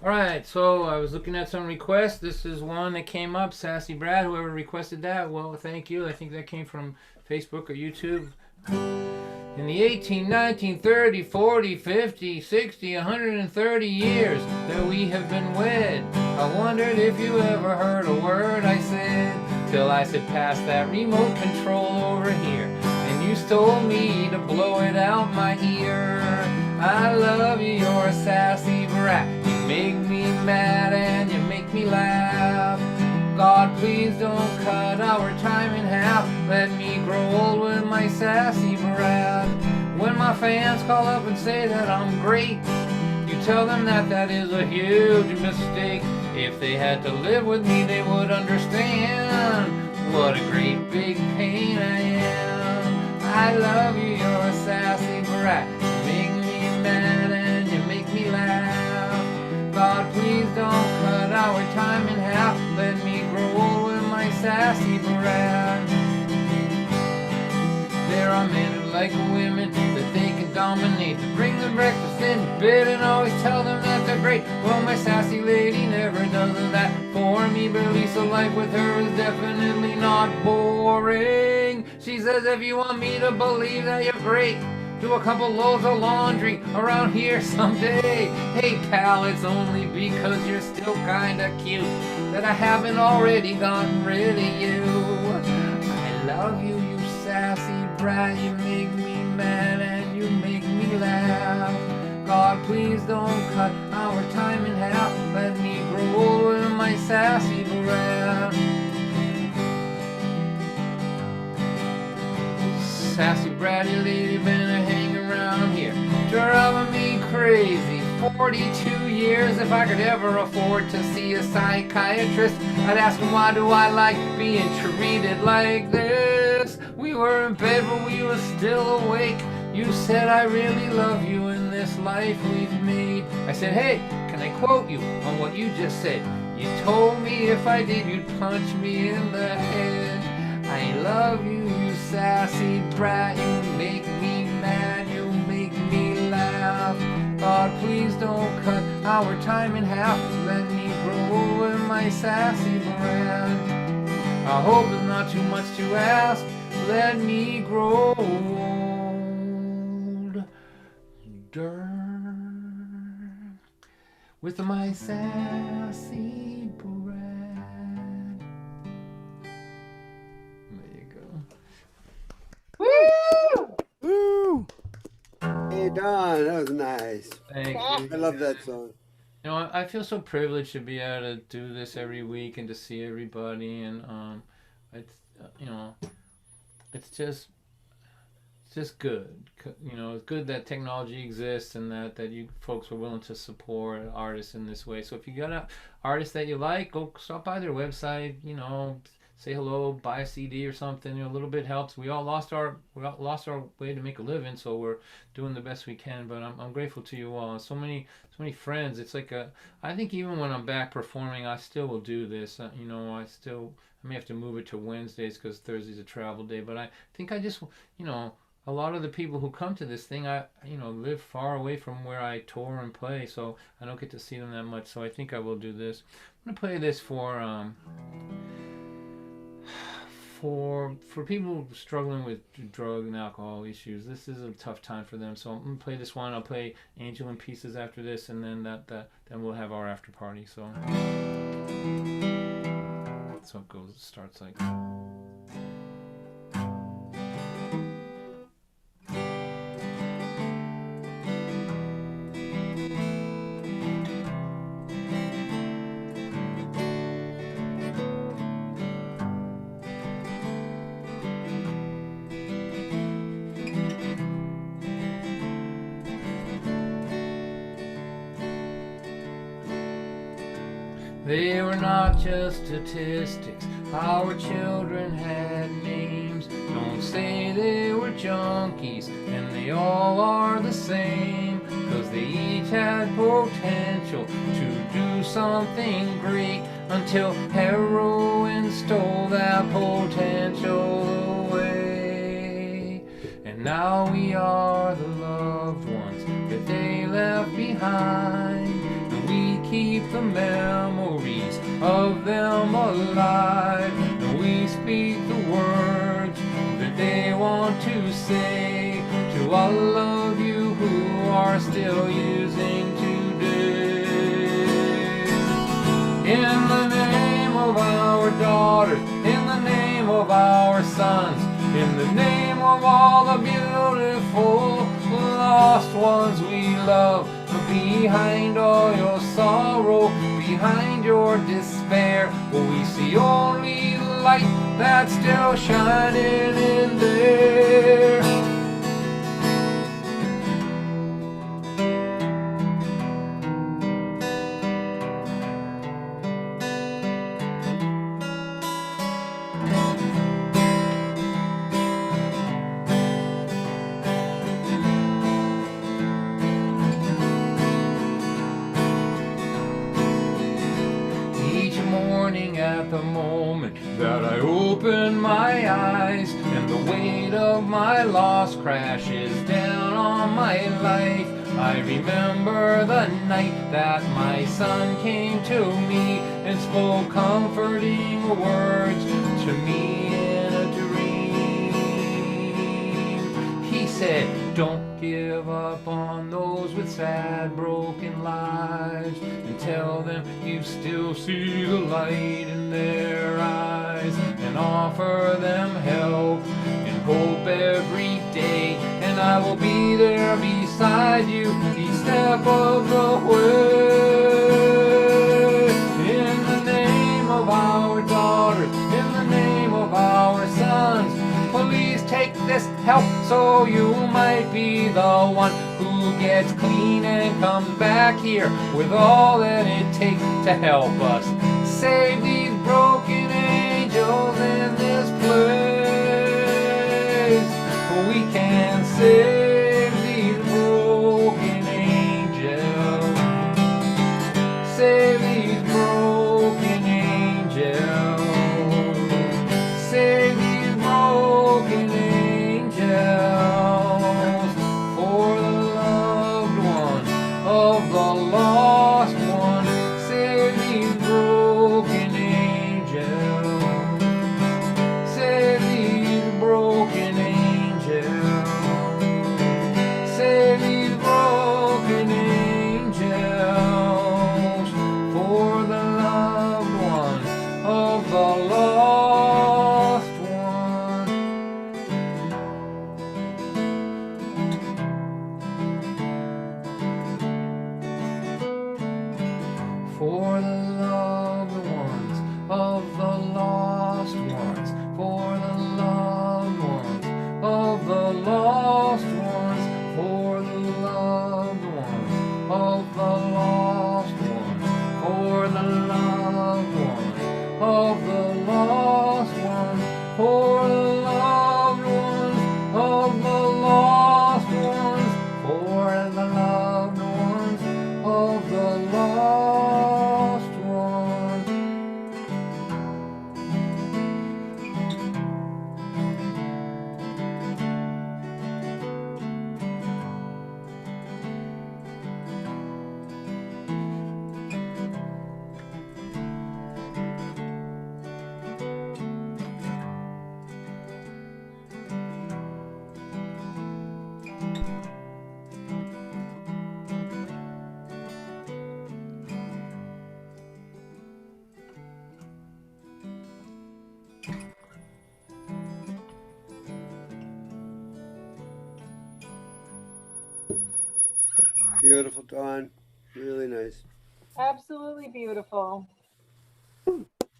Alright, so I was looking at some requests. This is one that came up. Sassy Brad, whoever requested that, well, thank you. I think that came from Facebook or YouTube. In the 18, 19, 30, 40, 50, 60, 130 years that we have been wed, I wondered if you ever heard a word I said, till I said pass that remote control over here, and you told me to blow it out my ear. I love you, you're a sassy brat. You make me mad and you make me laugh. God, please don't cut our time in half. Let me grow old with my sassy brat. When my fans call up and say that I'm great, you tell them that that is a huge mistake. If they had to live with me, they would understand what a great big pain I am. I love you, you're a sassy brat. You make me mad and you make me laugh. God, please don't cut our time in half. Let me grow old with my sassy brat. There are men who like women that they can dominate, to bring them breakfast in bed and always tell them that they're great. Well, my sassy lady never does that for me, but at least a life with her is definitely not boring. She says if you want me to believe that you're great, do a couple loads of laundry around here someday. Hey pal, it's only because you're still kinda cute that I haven't already gotten rid of you. I love you, you sassy brat. You make me mad and you make me laugh. God, please don't cut our time in half. Let me grow old with my sassy brat. Sassy bratty lady better hang around here, driving me crazy. 42 years. If I could ever afford to see a psychiatrist, I'd ask him, why do I like being treated like this? We were in bed but we were still awake. You said I really love you in this life we've made. I said, hey, can I quote you on what you just said? You told me if I did you'd punch me in the head. I love you, you sassy brat. You make me mad, you make me laugh. God, please don't cut our time in half. Let me grow with my sassy brat. I hope it's not too much to ask. Let me grow old with my sassy brat. There you go. Woo! Woo! Hey Don, that was nice. Thank you. I love that song. You know, I feel so privileged to be able to do this every week and to see everybody, and it's you know, it's just good. You know, it's good that technology exists and that you folks are willing to support artists in this way. So if you got an artist that you like, go stop by their website. You know, say hello, buy a CD or something. You know, a little bit helps. We all lost our way to make a living, so we're doing the best we can. But I'm grateful to you all. So many friends. It's like I think even when I'm back performing, I still will do this. You know, I may have to move it to Wednesdays because Thursday's a travel day. But I think I just, you know, a lot of the people who come to this thing, live far away from where I tour and play, so I don't get to see them that much. So I think I will do this. I'm gonna play this for people struggling with drug and alcohol issues. This is a tough time for them, so I'm gonna play this one. I'll play Angel in Pieces after this, and then then we'll have our after party. So it goes. It starts like. They were not just statistics, our children had names. Don't say they were junkies, and they all are the same, 'cause they each had potential to do something great, until heroin stole that potential away. And And now we are the loved ones that they left behind. And we keep the memories of them alive. And we speak the words that they want to say to all of you who are still using today. In the name of our daughters, in the name of our sons, in the name of all the beautiful lost ones we love, behind all your sorrow, behind your despair, we see only the light that's still shining in there. At the moment that I open my eyes and the weight of my loss crashes down on my life, I remember the night that my son came to me and spoke comforting words to me in a dream. He said, don't give up on those with sad, broken lives, and tell them you still see the light in their eyes, and offer them help and hope every day, and I will be there beside you each step of the way. In the name of our daughters, in the name of our sons, please take this help so you might be the one who gets clean and comes back here with all that it takes to help us save these broken angels in this place. We can save these broken angels, save these broken angels, save these broken angels for the loved one of the lost one. Save these broken angels, save these broken angels, save these broken angels for the loved one of the lost one. For the loved ones of the lost ones, for the loved ones of the lost ones, for the loved ones of the lost ones, for the loved ones of the lost ones, for the loved ones of the lost ones, for the loved ones of the lost ones. Beautiful, Dawn. Really nice. Absolutely beautiful.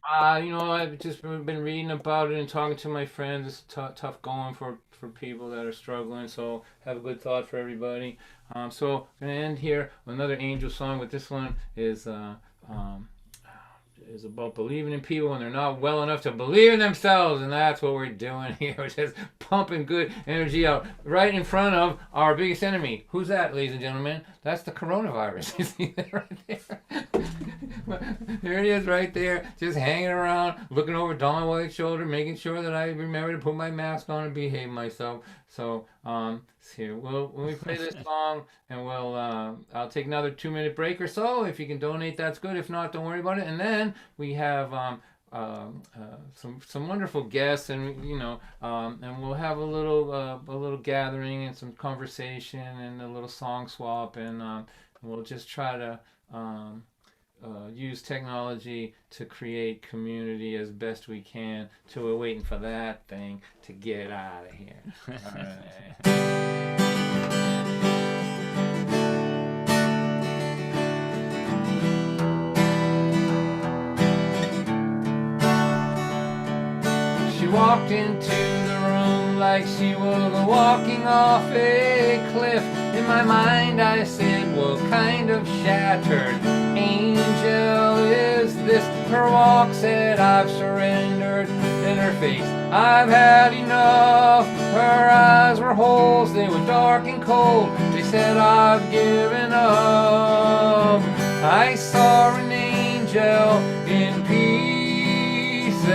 I've just been reading about it and talking to my friends. It's tough going for people that are struggling. So have a good thought for everybody. So I'm gonna end here with another angel song, but this one is about believing in people when they're not well enough to believe in themselves, and that's what we're doing here. We're just pumping good energy out right in front of our biggest enemy. Who's that, ladies and gentlemen? That's the coronavirus. You see that right there? There he is right there, just hanging around, looking over Don White's shoulder, making sure that I remember to put my mask on and behave myself. So, here, when we play this song, and I'll take another 2-minute break or so. If you can donate, that's good. If not, don't worry about it. And then we have some wonderful guests, and and we'll have a little gathering and some conversation and a little song swap, and we'll just try to use technology to create community as best we can till we're waiting for that thing to get out of here. All right. She walked into the room like she was walking off a cliff. In my mind I said, what kind of shattered angel is this? Her walk said, I've surrendered. In her face, I've had enough. Her eyes were holes, they were dark and cold. They said, I've given up. I saw an angel in pieces,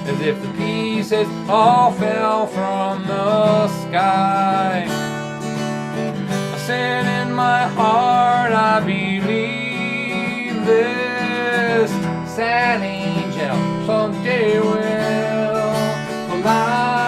as if the pieces all fell from the sky. I said in my heart, I believe this sad angel someday will fly.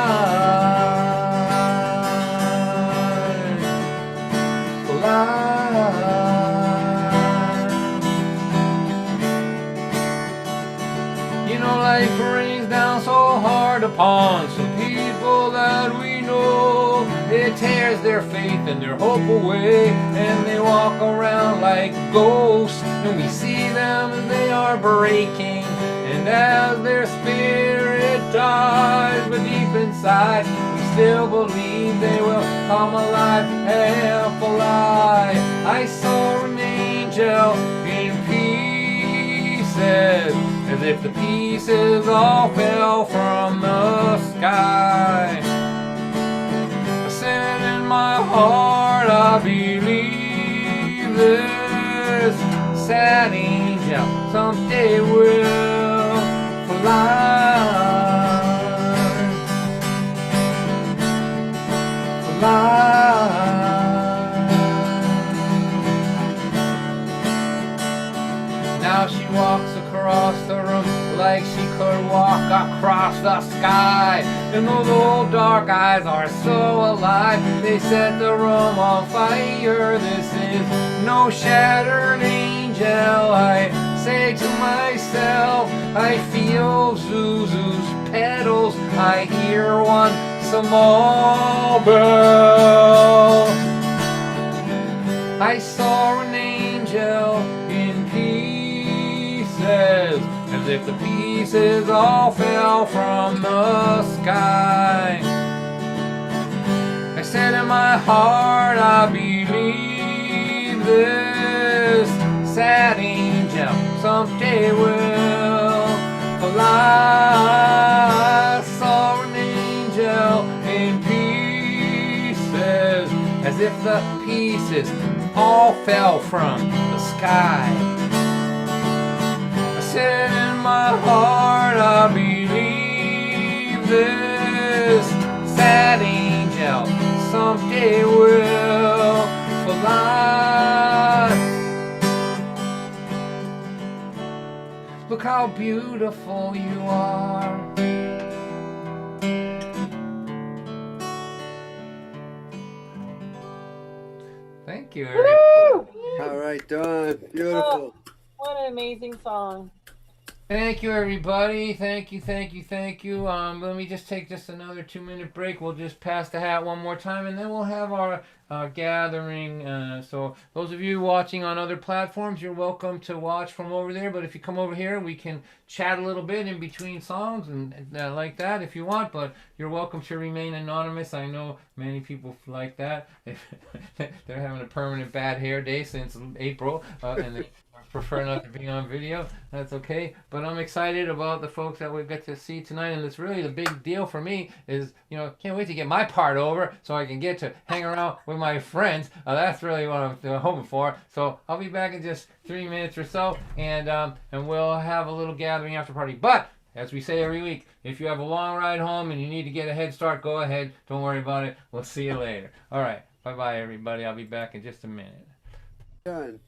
You know, life rains down so hard upon some people that we know. It tears their faith and their hope away, and they walk around like ghosts, and we see them as they are breaking, and as their spirit dies, but deep inside we still believe they will come alive and fly. I saw an angel in pieces, as if the pieces all fell from the sky. I said in my heart, I believe this sad angel someday will fly. Now she walks across the room like she could walk across the sky. And those old dark eyes are so alive, they set the room on fire. This is no shattered angel, I say to myself. I feel Zuzu's petals, I hear one small bell. I saw an angel in pieces, as if the pieces all fell from the sky. I said in my heart, I believe this sad angel someday will fly. I saw an angel in pieces, as if the pieces all fell from the sky. I said in my heart, I believe this sad angel someday will fly. Look how beautiful you are. Thank you, everybody. Woo! All right, Don. Beautiful. Oh, what an amazing song. Thank you, everybody. Thank you. Let me just take another 2-minute break. We'll just pass the hat one more time, and then we'll have our gathering. So those of you watching on other platforms, you're welcome to watch from over there. But if you come over here, we can chat a little bit in between songs and like that if you want. But you're welcome to remain anonymous. I know many people like that. They're having a permanent bad hair day since April, and prefer not to be on video. That's okay. But I'm excited about the folks that we get to see tonight. And it's really the big deal for me is, can't wait to get my part over so I can get to hang around with my friends. That's really what I'm hoping for. So I'll be back in just 3 minutes or so, and we'll have a little gathering after party. But as we say every week, if you have a long ride home and you need to get a head start, go ahead. Don't worry about it. We'll see you later. All right. Bye-bye, everybody. I'll be back in just a minute. Done.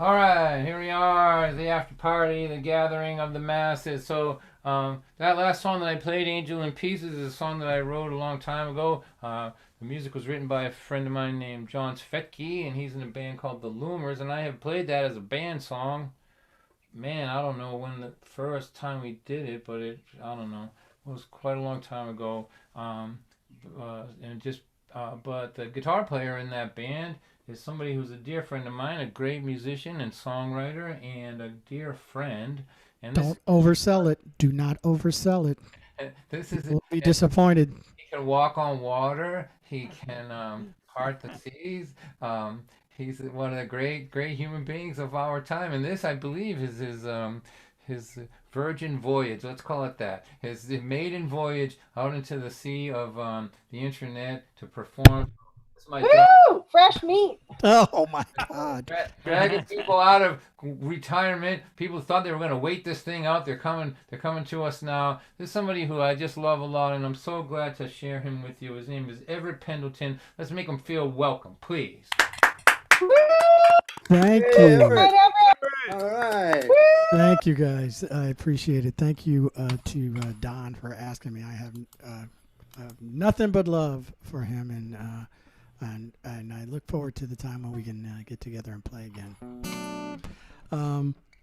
All right, here we are, the after party, the gathering of the masses. So that last song that I played, Angel in Pieces, is a song that I wrote a long time ago. The music was written by a friend of mine named John Svetke, and he's in a band called The Loomers, and I have played that as a band song. Man, I don't know when the first time we did it, but I don't know. It was quite a long time ago. But the guitar player in that band is somebody who's a dear friend of mine, a great musician and songwriter, and a dear friend. And Don't oversell it. Do not oversell it. This is We'll be disappointed. He can walk on water. He can part the seas. He's one of the great human beings of our time. And this, I believe, is his virgin voyage. Let's call it that. His maiden voyage out into the sea of the internet to perform. Woo! Fresh meat. Oh my God! Dragging people out of retirement. People thought they were going to wait this thing out. They're coming to us now. This is somebody who I just love a lot, and I'm so glad to share him with you. His name is Everett Pendleton. Let's make him feel welcome, please. Thank you. All right. Thank you, guys. I appreciate it. Thank you to Don for asking me. I have nothing but love for him, and I look forward to the time when we can get together and play again.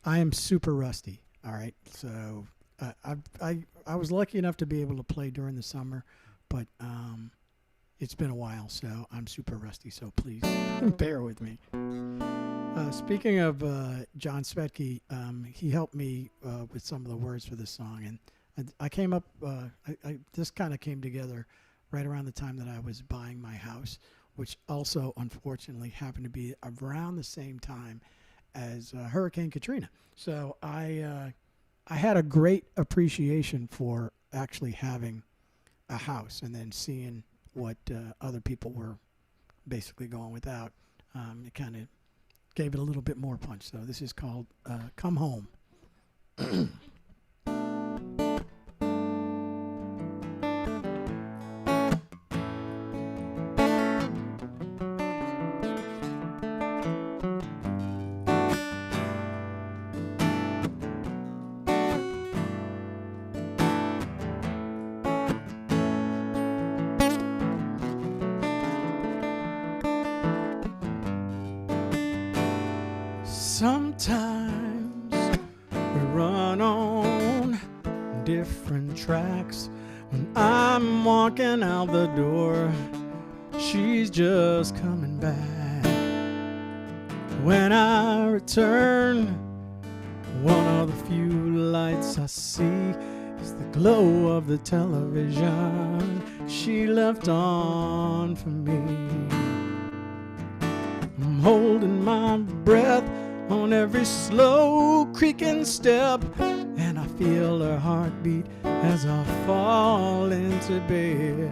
I am super rusty. All right, so I was lucky enough to be able to play during the summer, but it's been a while, so I'm super rusty. So please bear with me. Speaking of John Svetke, he helped me with some of the words for this song, and I came up. This kind of came together right around the time that I was buying my house, which also unfortunately happened to be around the same time as Hurricane Katrina. So I had a great appreciation for actually having a house and then seeing what other people were basically going without. It kind of gave it a little bit more punch. So this is called Come Home. Sometimes we run on different tracks. When I'm walking out the door, she's just coming back. When I return, one of the few lights I see is the glow of the television she left on for me. I'm holding my breath on every slow creaking step, and I feel her heartbeat as I fall into bed.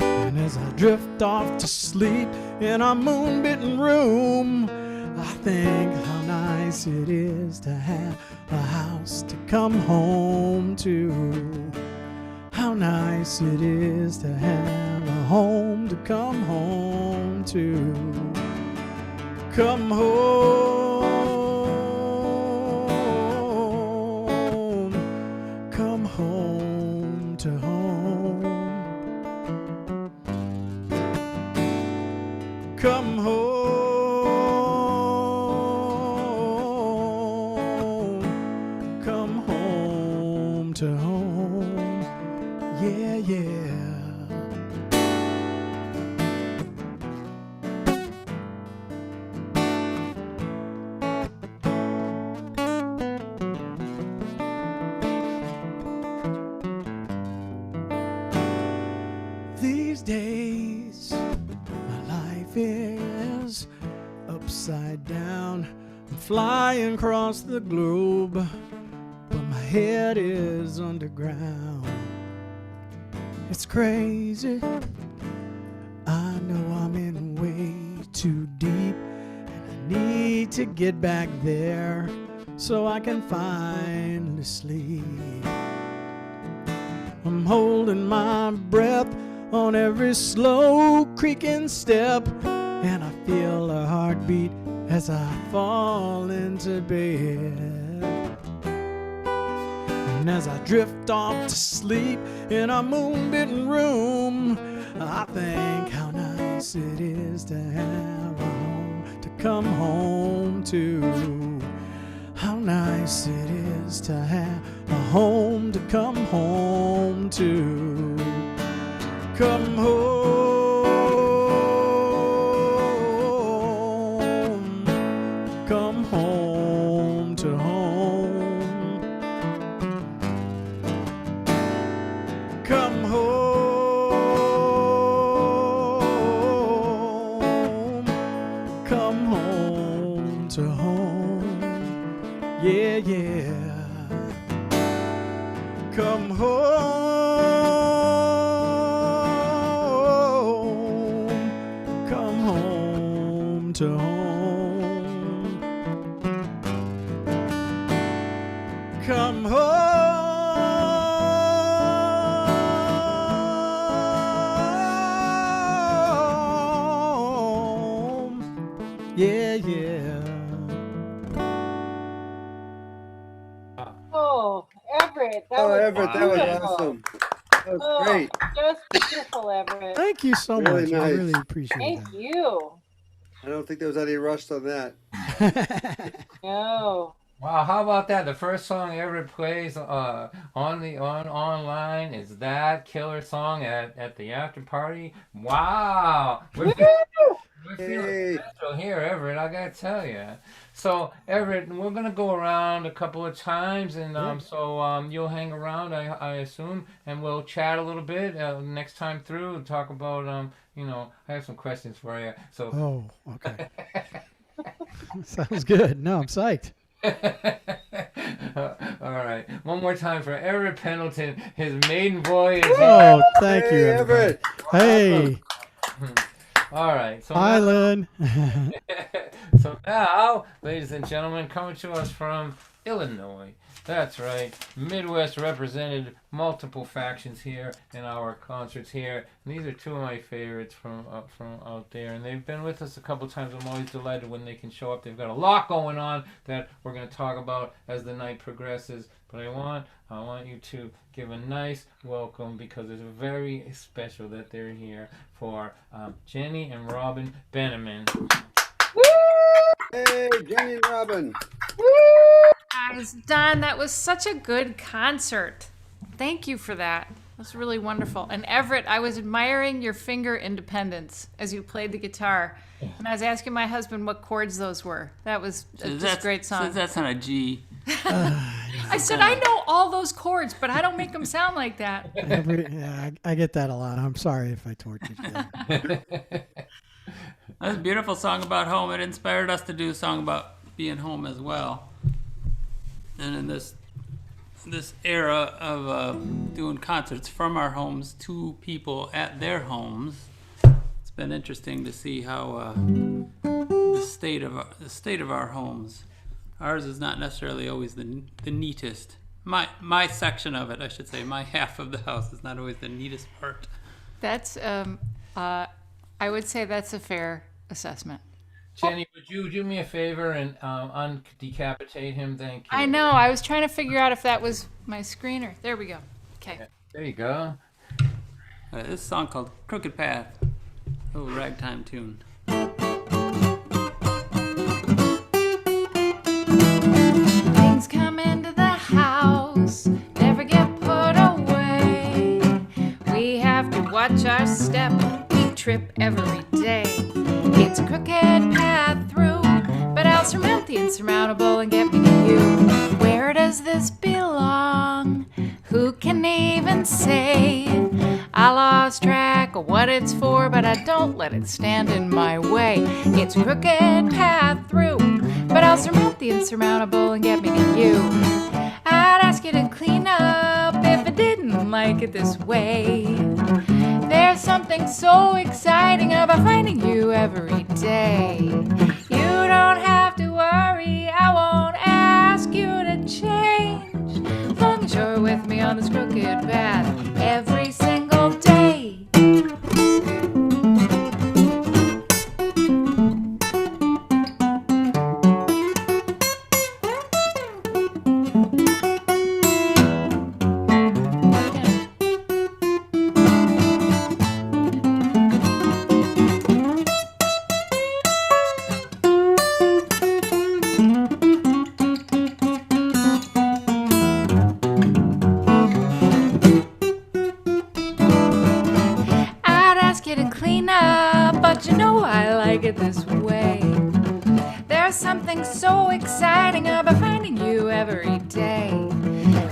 And as I drift off to sleep in our moon-bitten room, I think how nice it is to have a house to come home to. How nice it is to have a home to come home to. Come home, come home to home. Come home, come home to home. Yeah, yeah. These days, my life is upside down. I'm flying across the globe, but my head is underground. It's crazy. I know I'm in way too deep, and I need to get back there so I can finally sleep. I'm holding my breath on every slow creaking step, and I feel a heartbeat as I fall into bed. And as I drift off to sleep in a moonbitten room, I think how nice it is to have a home to come home to. How nice it is to have a home to come home to. Come home, come home to home. Come home, come home to home. Yeah, yeah. Come home, come home to home. Come home. Yeah, yeah. Oh, Everett, that Oh, was Everett, that was beautiful. awesome. That was Oh, great. just beautiful, Everett. Thank you so Really much. I nice. really appreciate Thank you. I don't think there was any rust on that. that. No. Wow, how about that? The first song Everett plays online is that killer song at the after party. Wow. We're feeling Hey. special here, Everett, I gotta tell you. So, Everett, we're gonna go around a couple of times, and you'll hang around, I assume, and we'll chat a little bit next time through and talk about I have some questions for you. So. Oh, okay. Sounds good. No, I'm psyched. All right, one more time for Everett Pendleton. His maiden voyage. Oh, thank you, Hey, everybody. Everett. Hey, All right, so hi, now, Lynn. so now, ladies and gentlemen, coming to us from Illinois. That's right, Midwest represented, multiple factions here in our concerts here. And these are two of my favorites from out there, and they've been with us a couple times. I'm always delighted when they can show up. They've got a lot going on that we're going to talk about as the night progresses. But I want you to give a nice welcome, because it's very special that they're here, for Jenny and Robin Benjamin. Hey, Jenny and Robin. Guys, Don, that was such a good concert. Thank you for that. That's really wonderful. And Everett, I was admiring your finger independence as you played the guitar. And I was asking my husband what chords those were. That was just a great song. That's not a G. I said, I know all those chords, but I don't make them sound like that. I get that a lot. I'm sorry if I tortured you. That's a beautiful song about home. It inspired us to do a song about being home as well. And in this era of doing concerts from our homes to people at their homes, it's been interesting to see how the state of our homes. Ours is not necessarily always the neatest. My section of it, I should say, my half of the house is not always the neatest part. That's, I would say that's a fair assessment. Jenny, would you do me a favor and undecapitate him? Thank you. I know. I was trying to figure out if that was my screener. There we go. Okay. There you go. This song called Crooked Path, a little ragtime tune. Things come into the house, never get put away. We have to watch our step, we trip every day. It's a crooked path through, but I'll surmount the insurmountable and get me to you. Where does this belong? Who can even say? I lost track of what it's for, but I don't let it stand in my way. It's a crooked path through, but I'll surmount the insurmountable and get me to you. I'd ask you to clean up if I didn't like it this way. There's something so exciting about finding you every day. You don't have to worry, I won't ask you to change, as long as you're with me on this crooked path every single day. I like it this way. There's something so exciting about finding you every day.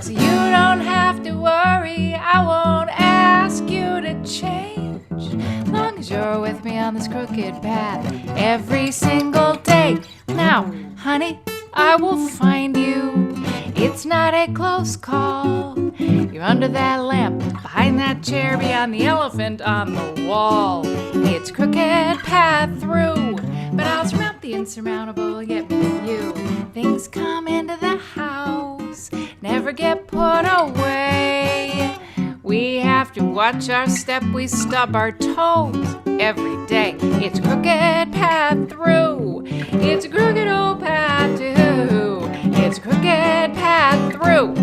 So you don't have to worry, I won't ask you to change. As long as you're with me on this crooked path every single day. Now, honey, I will find you. It's not a close call. You're under that lamp, behind that chair, beyond the elephant on the wall. It's crooked path through, but I'll surmount the insurmountable, get me you. Things come into the house, never get put away. We have to watch our step, we stub our toes every day. It's crooked path through, it's a crooked old path too. It's a crooked path through,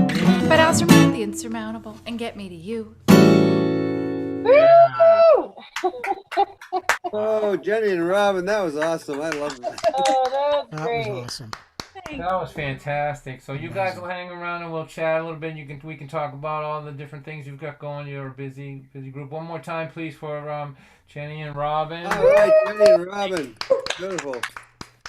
but I'll surmount the insurmountable and get me to you. Woo! Oh, Jenny and Robin, that was awesome. I love that. Oh, that was That great. was awesome. That was fantastic. So you guys will hang around and we'll chat a little bit. We can talk about all the different things you've got going. You're a busy group. One more time, please, for Jenny and Robin. All right, Jenny and Robin. Beautiful.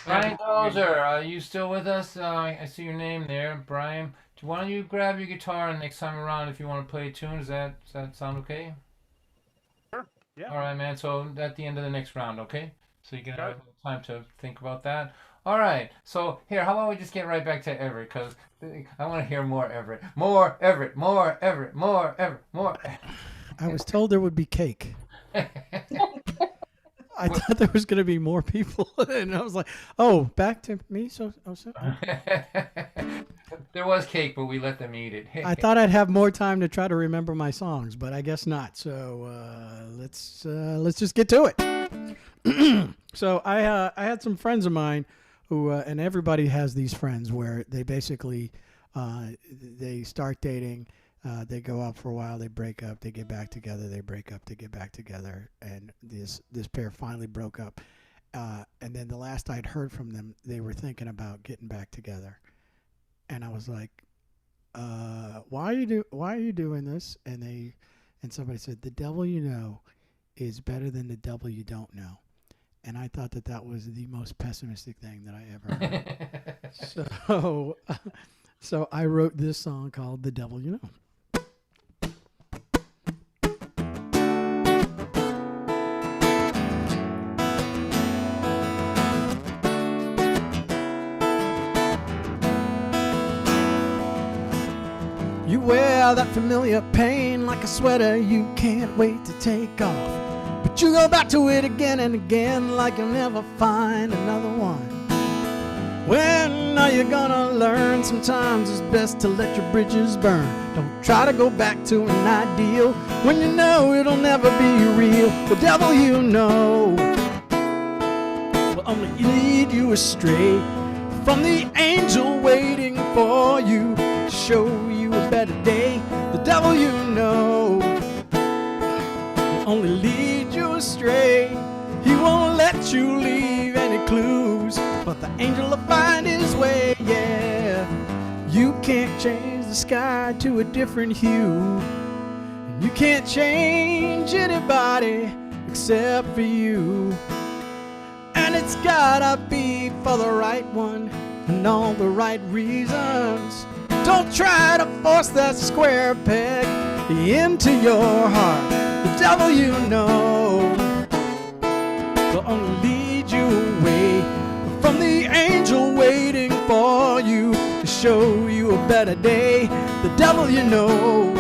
Brian Dozer, are you still with us? I see your name there, Brian. Why don't you grab your guitar and next time around, if you want to play a tune, does that sound okay? Sure. Yeah. All right, man. So at the end of the next round, okay? So you can have time to think about that. All right. So here, how about we just get right back to Everett? Because I want to hear more Everett. More Everett. More Everett. More Everett. More. I was told there would be cake. I thought there was going to be more people, and I was like, "Oh, back to me." So There was cake, but we let them eat it. I thought I'd have more time to try to remember my songs, but I guess not. So let's just get to it. So I had some friends of mine who, and everybody has these friends where they basically they start dating. They go out for a while, they break up, they get back together, they break up, they get back together, and this pair finally broke up. And then the last I'd heard from them, they were thinking about getting back together, and I was like, "Why are you doing this?" And somebody said, "The devil you know is better than the devil you don't know," and I thought that was the most pessimistic thing that I ever heard. So I wrote this song called "The Devil You Know." You wear that familiar pain like a sweater you can't wait to take off. But you go back to it again and again like you'll never find another one. When are you gonna learn? Sometimes it's best to let your bridges burn. Don't try to go back to an ideal when you know it'll never be real. The devil you know will only lead you astray from the angel waiting for you to show you a better day. The devil you know will only lead you astray. He won't let you leave any clues, but the angel will find his way, yeah. You can't change the sky to a different hue, and you can't change anybody except for you. And it's gotta be for the right one and all the right reasons. Don't try to force that square peg into your heart. The devil you know will only lead you away from the angel waiting for you to show you a better day. The devil you know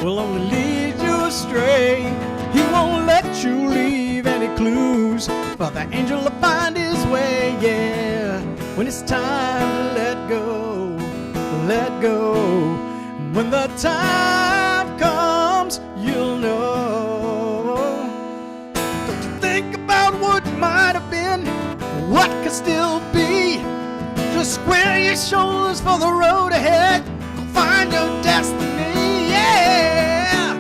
will only lead you astray. He won't let you leave any clues, but the angel will find his way, yeah. When it's time to let go, let go. When the time comes, you'll know. Don't you think about what might have been, what could still be. Just square your shoulders for the road ahead. Go find your destiny, yeah.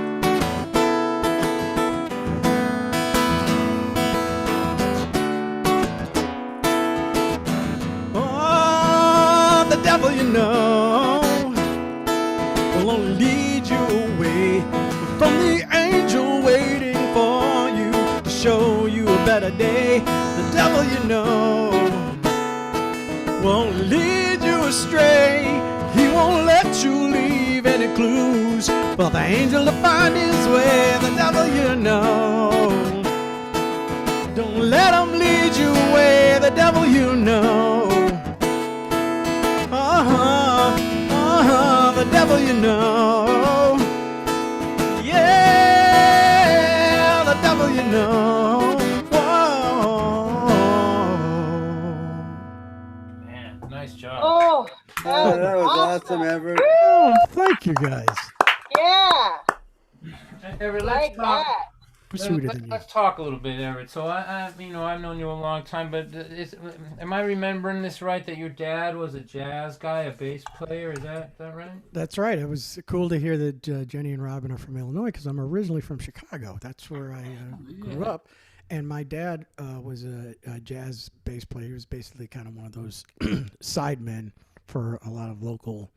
Oh, the devil you know will only lead you away from the angel waiting for you to show you a better day. The devil you know won't lead you astray. He won't let you leave any clues for the angel to find his way. The devil you know, don't let him lead you away. The devil you know, the devil you know, yeah, the devil you know. Whoa. Man, nice job. Oh, That was awesome, Everett. Oh, thank you guys. yeah, Everett, like that. We're sweeter than you. Let's talk a little bit, Everett. So I've known you a long time, but am I remembering this right? That your dad was a jazz guy, a bass player? Is that right? That's right. It was cool to hear that Jenny and Robin are from Illinois because I'm originally from Chicago. That's where I grew up. And my dad was a jazz bass player. He was basically kind of one of those sidemen for a lot of local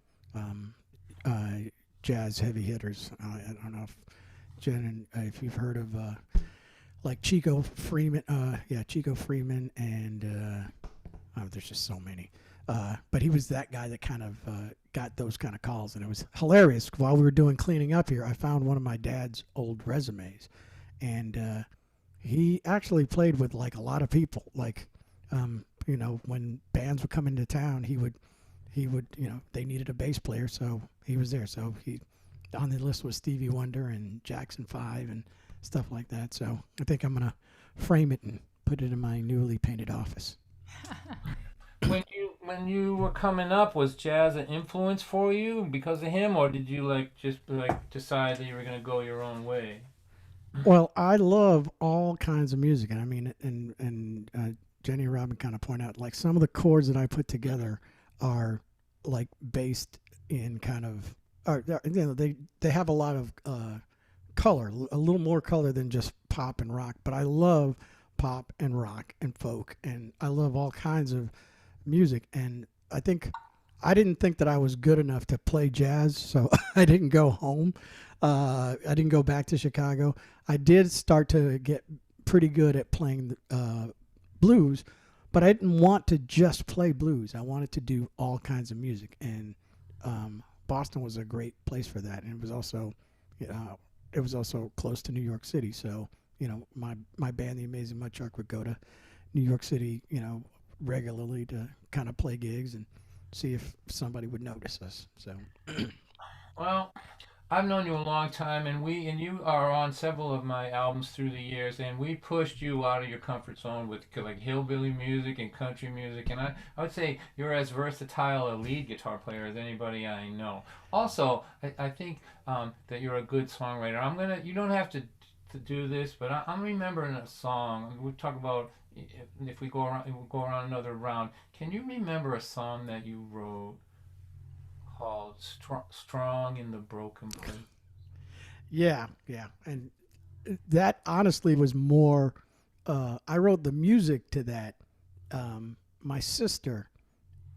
jazz heavy hitters. I don't know if Jen, and if you've heard of like Chico Freeman, Chico Freeman, and there's just so many. But he was that guy that kind of got those kind of calls, and it was hilarious. While we were doing cleaning up here, I found one of my dad's old resumes, and he actually played with like a lot of people. Like, when bands would come into town, he would, they needed a bass player, so he was there. So he. On the list was Stevie Wonder and Jackson 5 and stuff like that. So I think I'm going to frame it and put it in my newly painted office. When you were coming up, was jazz an influence for you because of him, or did you just decide that you were going to go your own way? Well, I love all kinds of music, and I mean, and Jenny and Robin kind of point out, like, some of the chords that I put together are like based in kind of. They have a lot of color, a little more color than just pop and rock. But I love pop and rock and folk, and I love all kinds of music. And I didn't think that I was good enough to play jazz, so I didn't go home. I didn't go back to Chicago. I did start to get pretty good at playing blues, but I didn't want to just play blues. I wanted to do all kinds of music, and Boston was a great place for that, and it was also close to New York City. So my band, the Amazing Mudchark, would go to New York City, regularly to kind of play gigs and see if somebody would notice us. So, well, I've known you a long time, and you are on several of my albums through the years, and we pushed you out of your comfort zone with like hillbilly music and country music, and I would say you're as versatile a lead guitar player as anybody I know. Also, I think that you're a good songwriter. You don't have to do this, but I'm remembering a song. We'll talk about if we go around. We'll go around another round. Can you remember a song that you wrote called Strong in the Broken Place? Yeah. And that honestly was more, I wrote the music to that. My sister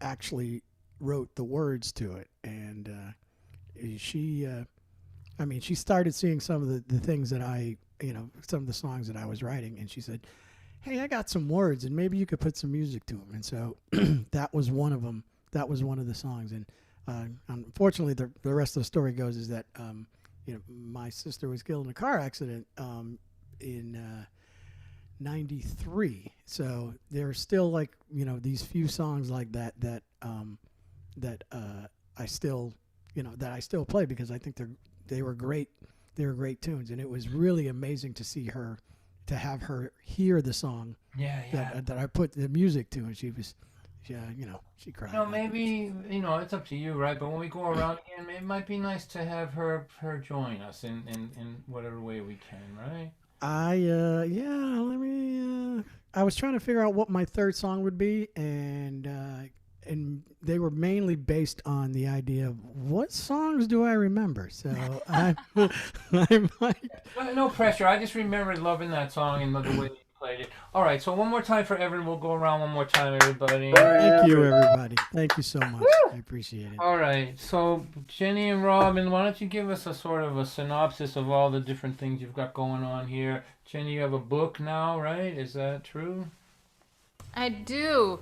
actually wrote the words to it. And she started seeing some of the things that some of the songs that I was writing. And she said, hey, I got some words and maybe you could put some music to them. And so that was one of them. That was one of the songs. And unfortunately, the rest of the story goes is that my sister was killed in a car accident in '93. So there are still these few songs like that I still play because I think they were great. They were great tunes, and it was really amazing to see her, to have her hear the song that I put the music to, and she was. Yeah, she cried. Maybe it's up to you, right? But when we go around again, it might be nice to have her join us in whatever way we can, right? I was trying to figure out what my third song would be, and they were mainly based on the idea of what songs do I remember. So I might. No pressure. I just remember loving that song and the way played it. All right, so one more time for Evan. We'll go around one more time, everybody. Thank you, everybody. Thank you so much. I appreciate it. All right, so Jenny and Robin, why don't you give us a sort of a synopsis of all the different things you've got going on here? Jenny, you have a book now, right? Is that true? I do.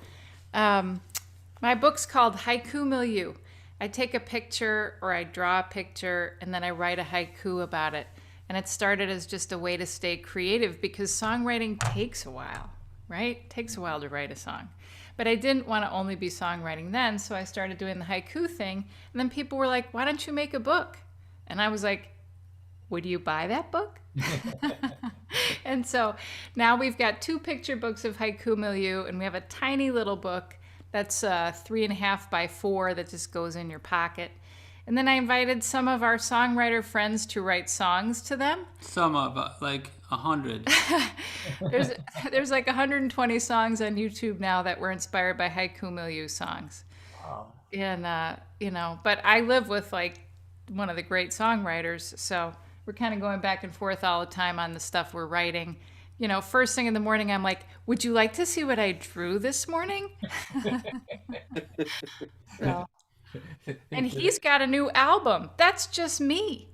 My book's called Haiku Milieu. I take a picture or I draw a picture and then I write a haiku about it. And it started as just a way to stay creative because songwriting takes a while, right? It takes a while to write a song. But I didn't want to only be songwriting then, so I started doing the haiku thing. And then people were like, why don't you make a book? And I was like, would you buy that book? And so now we've got 2 picture books of Haiku Milieu, and we have a tiny little book that's 3.5 by 4 that just goes in your pocket. And then I invited some of our songwriter friends to write songs to them. Some of like 100. There's like 120 songs on YouTube now that were inspired by Haiku Milieu songs. Wow. And you know, but I live with like one of the great songwriters, so we're kind of going back and forth all the time on the stuff we're writing. You know, first thing in the morning, I'm like, would you like to see what I drew this morning? So, and he's got a new album. That's just me.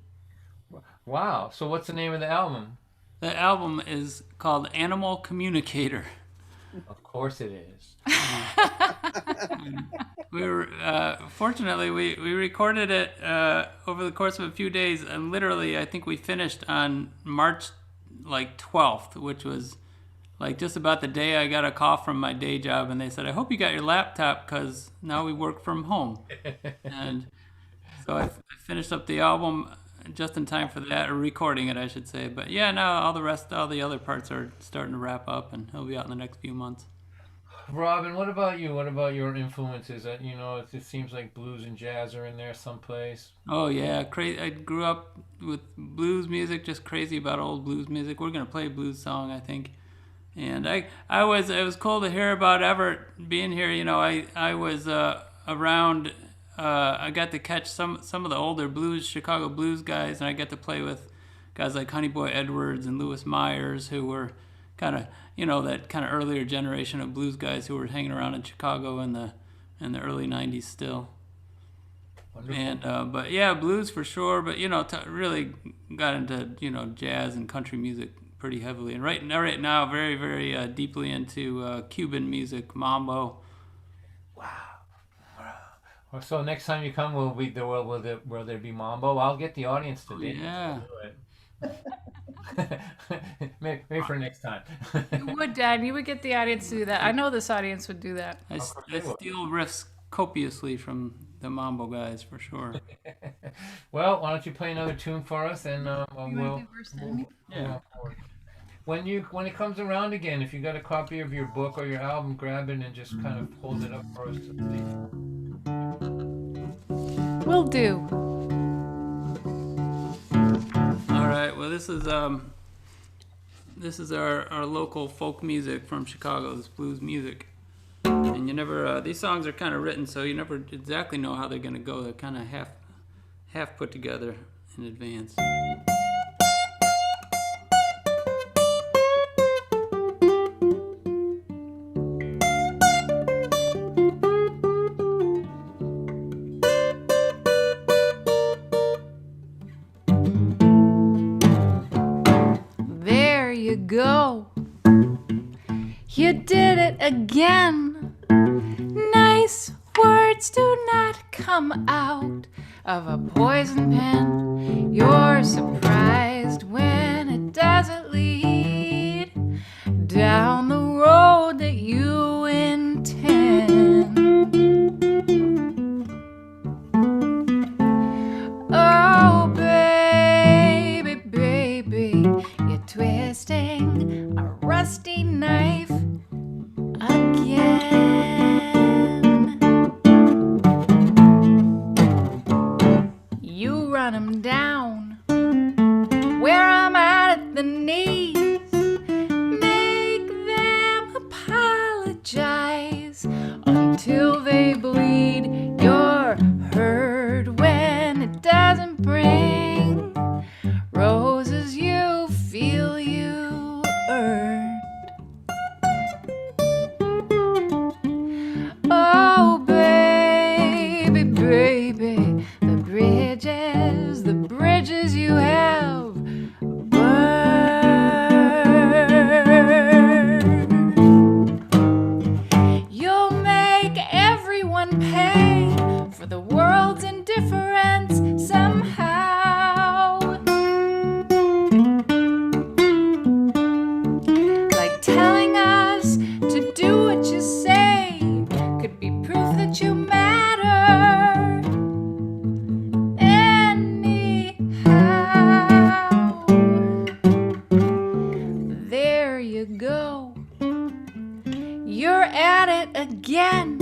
Wow. So what's the name of the album? The album is called Animal Communicator. Of course it is. We were fortunately we recorded it over the course of a few days, and literally I think we finished on March like 12th, which was like just about the day I got a call from my day job, and they said, I hope you got your laptop because now we work from home. And so I finished up the album just in time for that, or recording it I should say. But yeah, now all the other parts are starting to wrap up, and it'll be out in the next few months. Robin, what about you? What about your influences? You know, it seems like blues and jazz are in there someplace. Oh yeah, I grew up with blues music, just crazy about old blues music. We're gonna play a blues song, I think. And it was cool to hear about Everett being here. You know, I was around. I got to catch some of the older Chicago blues guys, and I got to play with guys like Honey Boy Edwards and Louis Myers, who were kind of, you know, that kind of earlier generation of blues guys who were hanging around in Chicago in the early '90s still. Wonderful. And but yeah, blues for sure. But you know, really got into, you know, jazz and country music pretty heavily, and right now, very very deeply into Cuban music, mambo. So next time you come, will there be mambo? I'll get the audience to dance. Yeah. Maybe for next time. You would, Dan. You would get the audience to do that. I know this audience would do that. I steal riffs copiously from the mambo guys for sure. Well, why don't you play another tune for us, and we'll yeah. When it comes around again, if you got a copy of your book or your album, grab it and just kind of hold it up for us to see. Will do. All right. Well, this is our local folk music from Chicago. This blues music, and you never these songs are kind of written, so you never exactly know how they're gonna go. They're kind of half put together in advance. Go. You did it again. Nice words do not come out of a poison pen. You're surprised when it doesn't lead down the road that you intend. Oh, baby, baby, you're twisting a rusty knife again. You run 'em down where I'm you're at it again.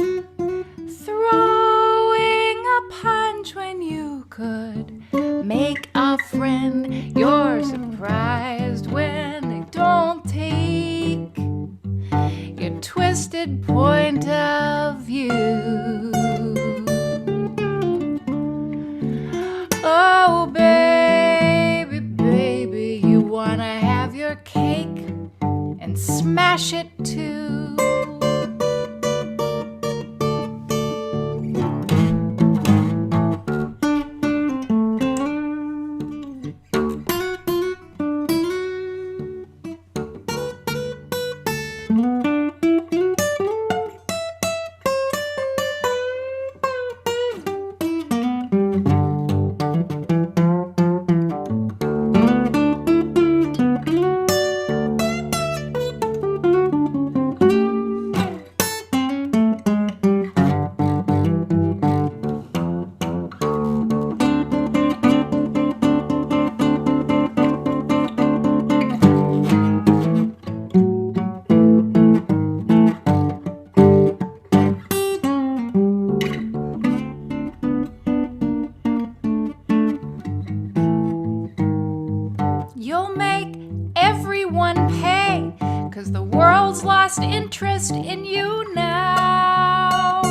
Throwing a punch when you could make a friend. You're surprised when they don't take your twisted point of view. Oh, baby, baby, you wanna have your cake and smash it too. You'll make everyone pay, 'cause the world's lost interest in you now.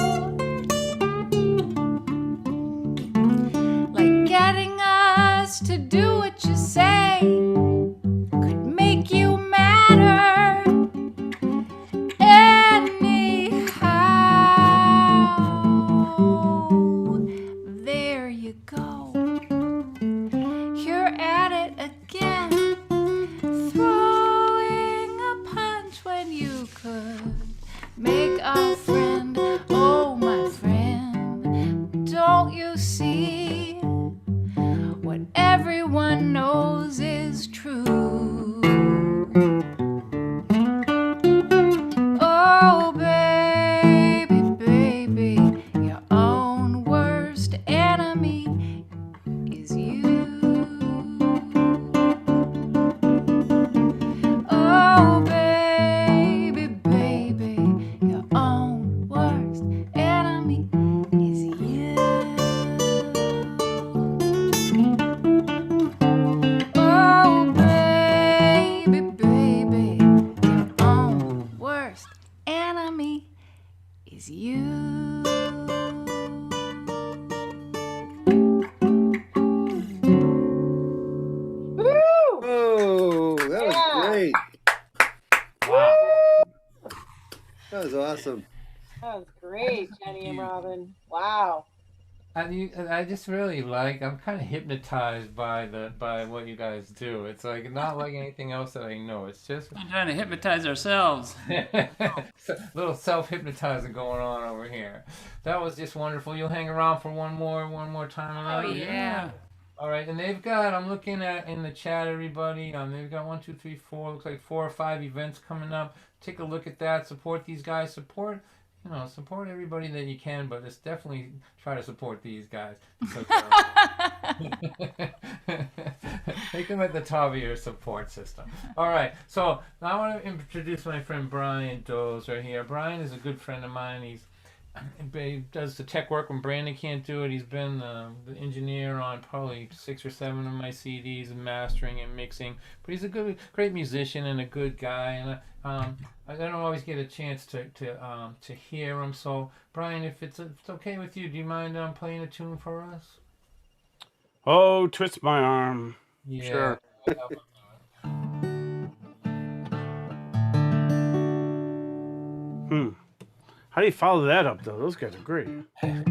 Like getting us to do what you say could make you matter anyhow. There you go. You're at it again. Throwing a punch when you could make a friend. Oh, my friend, don't you see what everyone knows is true? Oh, baby, baby, your own worst enemy is you. Oh, baby, baby, your own worst enemy is you. Oh, baby, baby, your own worst enemy is you. Woo! Oh, that was Yeah. great. Wow. That was awesome. That was great, Jenny and Robin. Wow. I just really like. I'm kind of hypnotized by what you guys do. It's like not like anything else that I know. It's just I'm trying to hypnotize ourselves. little self-hypnotizing going on over here. That was just wonderful. You'll hang around for one more time. Oh, yeah. All right, and they've got. I'm looking at in the chat, everybody. They've got 1, 2, 3, 4. Looks like 4 or 5 events coming up. Take a look at that. Support these guys. Support everybody that you can, but just definitely try to support these guys. So, make them at the top of your support system. All right, so now I want to introduce my friend Brian Doze right here. Brian is a good friend of mine. He does the tech work when Brandon can't do it. He's been the engineer on probably 6 or 7 of my CDs, and mastering and mixing. But he's a great musician and a good guy. And I don't always get a chance to hear him. So Brian, if it's okay with you, do you mind playing a tune for us? Oh, twist my arm. Yeah. Sure. How do you follow that up, though? Those guys are great. I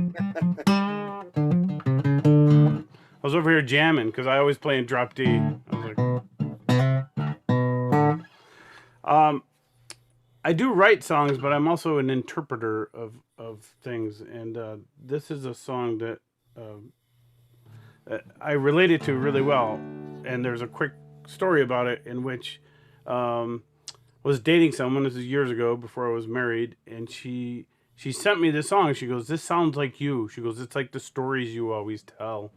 was over here jamming because I always play in drop D. I was like, I do write songs, but I'm also an interpreter of things, and this is a song that I related to really well. And there's a quick story about it in which I was dating someone. This is years ago before I was married, and she sent me this song. She goes, "This sounds like you." She goes, "It's like the stories you always tell."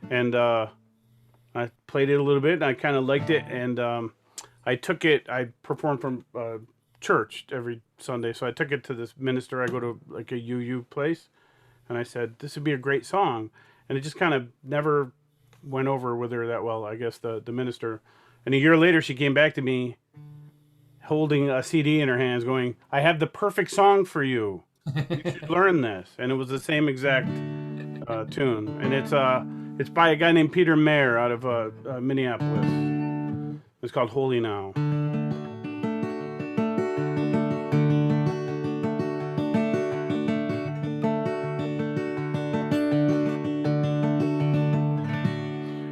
And I played it a little bit, and I kind of liked it. And I took it. I performed from church every Sunday. So I took it to this minister. I go to like a UU place, and I said, this would be a great song. And it just kind of never went over with her that well, I guess, the minister. And a year later, she came back to me holding a CD in her hands going, I have the perfect song for you. You should learn this. And it was the same exact tune. And it's by a guy named Peter Mayer out of Minneapolis. It's called Holy Now.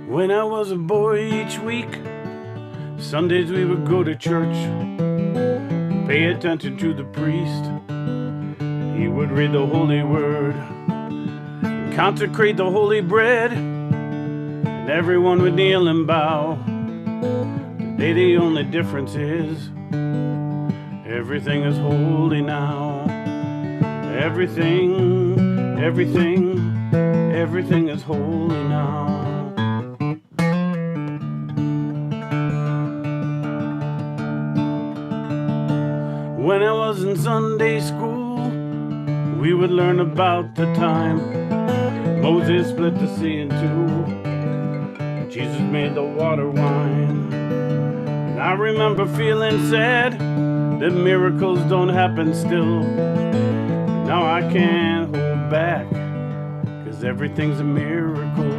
When I was a boy each week, Sundays we would go to church, pay attention to the priest. He would read the holy word, consecrate the holy bread, and everyone would kneel and bow. Today the only difference is everything is holy now. Everything is holy now. When I was in Sunday school, we would learn about the time Moses split the sea in two, Jesus made the water wine. And I remember feeling sad that miracles don't happen still. But now I can't hold back, 'cause everything's a miracle.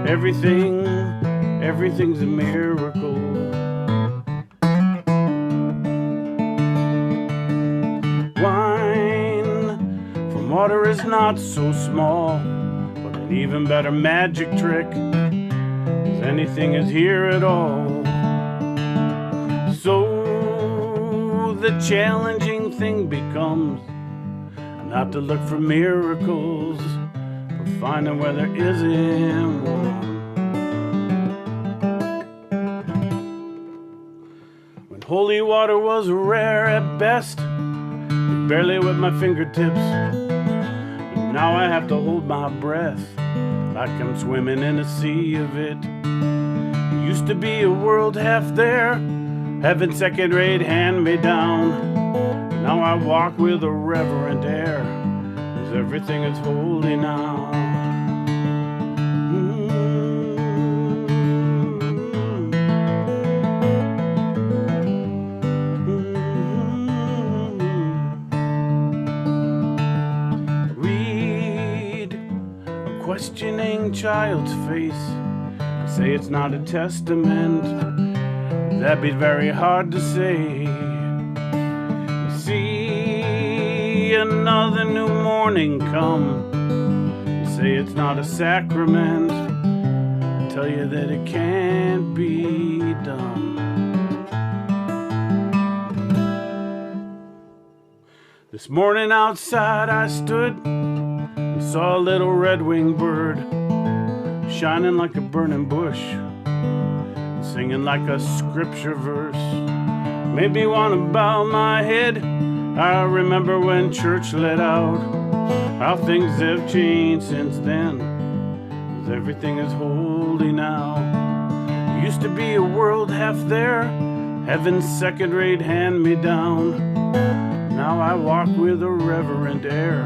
Everything's a miracle. Water is not so small, but an even better magic trick, 'cause anything is here at all. So the challenging thing becomes not to look for miracles, but finding where there isn't one. When holy water was rare at best, barely with my fingertips. Now I have to hold my breath like I'm swimming in a sea of it. Used to be a world half there, having second-rate hand-me-down. Now I walk with a reverent air, 'cause everything is holy now. Questioning child's face, say it's not a testament, that'd be very hard to say. See another new morning come, say it's not a sacrament, tell you that it can't be done. This morning outside I stood, saw a little red-winged bird shining like a burning bush, singing like a scripture verse. Made me want to bow my head. I remember when church let out, how things have changed since then, 'cause everything is holy now. Used to be a world half there, heaven's second-rate hand-me-down. Now I walk with a reverent air,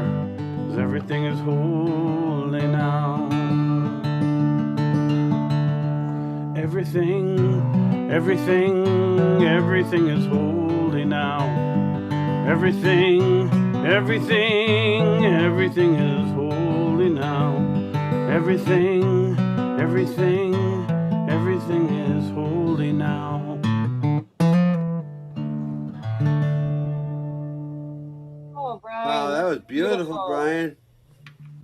everything is holy now. Everything is holy now. Everything is holy now. Everything is holy now. Oh, Brian. Wow, that was beautiful, Brian.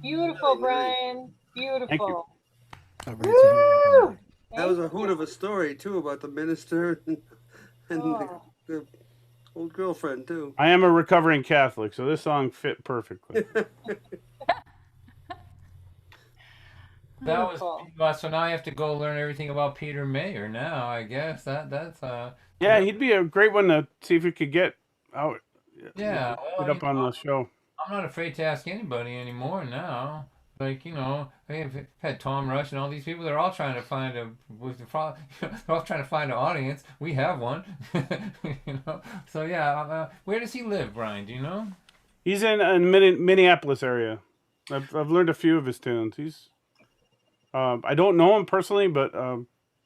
Beautiful, Brian. Beautiful. Woo! That was a hoot of a story too about the minister and the old girlfriend too. I am a recovering Catholic, so this song fit perfectly. That was so now I have to go learn everything about Peter Mayer now, I guess. That's Yeah, he'd be a great one to see if we could get out. Yeah, Get up on the show. I'm not afraid to ask anybody anymore now. Like, they've had Tom Rush and all these people. They're all trying to find they're all trying to find an audience. We have one, So yeah, where does he live, Brian? Do you know? He's in Minneapolis area. I've learned a few of his tunes. I don't know him personally, but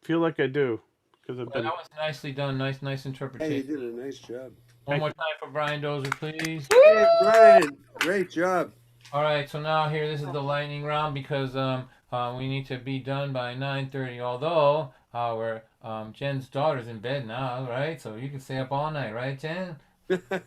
feel like I do because I've Well, been. that was nicely done. Nice Hey, you interpretation. did a nice job. One more time for Brian Dozer, please. Hey, Brian, great job. All right, so now here, this is the lightning round because we need to be done by 9:30. Although our Jen's daughter's in bed now, right? So you can stay up all night, right, Jen? Right.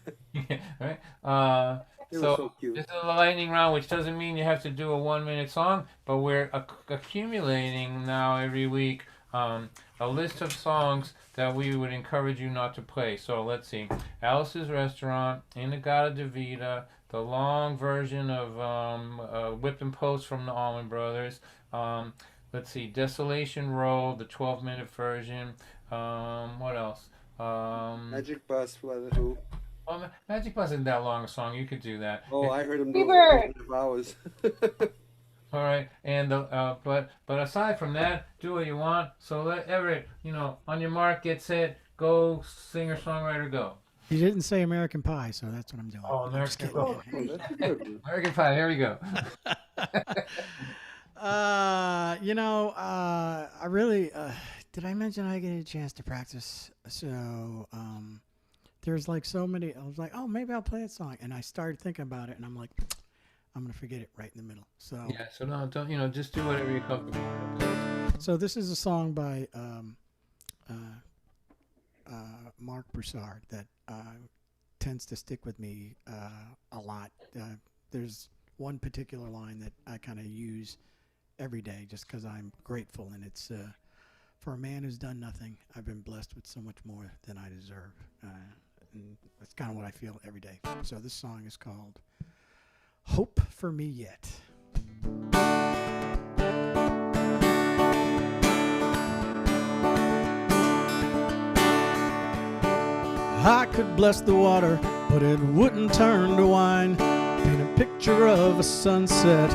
It was So so cute. this is the lightning round, which doesn't mean you have to do a 1-minute song, but we're accumulating now every week a list of songs that we would encourage you not to play. So let's see: Alice's Restaurant, Inagata Davida, the long version of Whip and Post from the Allman Brothers. Let's see, Desolation Row, the 12-minute version. What else? Magic Bus, who? Well, Magic Bus isn't that long a song. You could do that. Oh, I heard him do Bieber. it for hours. All right, and but aside from that, do what you want. So let Everett, on your mark, get set, go, singer songwriter, go. You didn't say American Pie, so that's what I'm doing. Oh, I'm just American kidding. Pie. Oh, that's a good one. American Pie. Here we go. I really did I mention I get a chance to practice? So there's like so many. I was like, oh, maybe I'll play that song, and I started thinking about it, and I'm like, I'm gonna forget it right in the middle. So Yeah. So no, don't just do whatever you're comfortable with. So this is a song by Mark Broussard that tends to stick with me a lot. There's one particular line that I kind of use every day just because I'm grateful, and it's for a man who's done nothing, I've been blessed with so much more than I deserve. And that's kind of what I feel every day. So this song is called Hope for Me Yet. I could bless the water, but it wouldn't turn to wine. Paint a picture of a sunset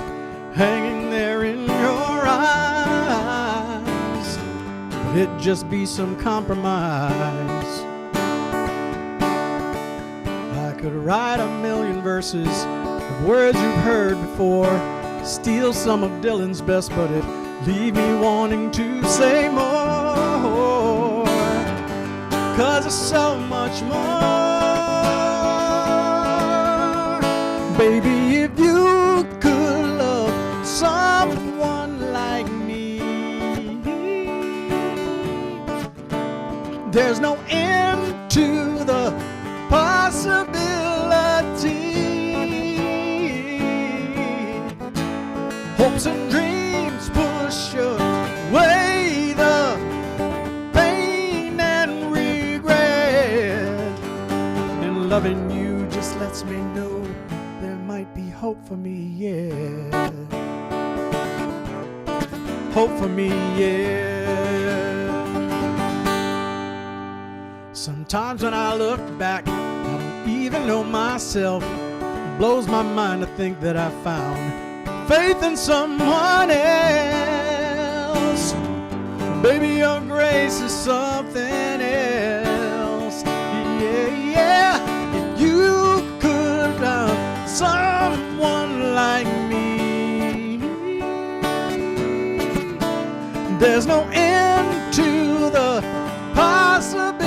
hanging there in your eyes. But it'd just be some compromise. I could write 1,000,000 verses of words you've heard before, steal some of Dylan's best, but it'd leave me wanting to say more. 'Cause there's so much more. Baby, if you could love someone like me, there's no end to the possibility. Hopes and dreams push away the pain and regret, and loving you just lets me know there might be hope for me, yeah. Hope for me, yeah. Sometimes when I look back, I don't even know myself. It blows my mind to think that I found faith in someone else. Baby, your grace is something else. Yeah, yeah. If you could love someone like me, there's no end to the possibility.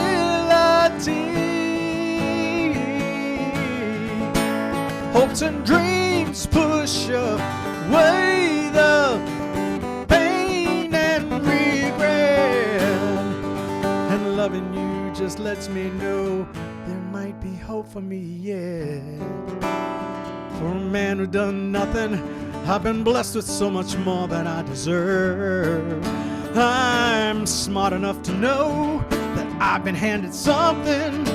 Hopes and dreams push away the pain and regret, and loving you just lets me know there might be hope for me, yeah. For a man who done nothing, I've been blessed with so much more than I deserve. I'm smart enough to know that I've been handed something.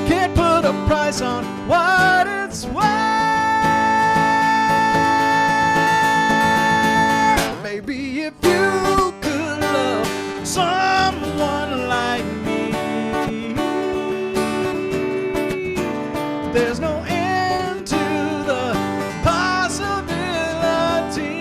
Can't put a price on what it's worth. Baby, if you could love someone like me, there's no end to the possibility.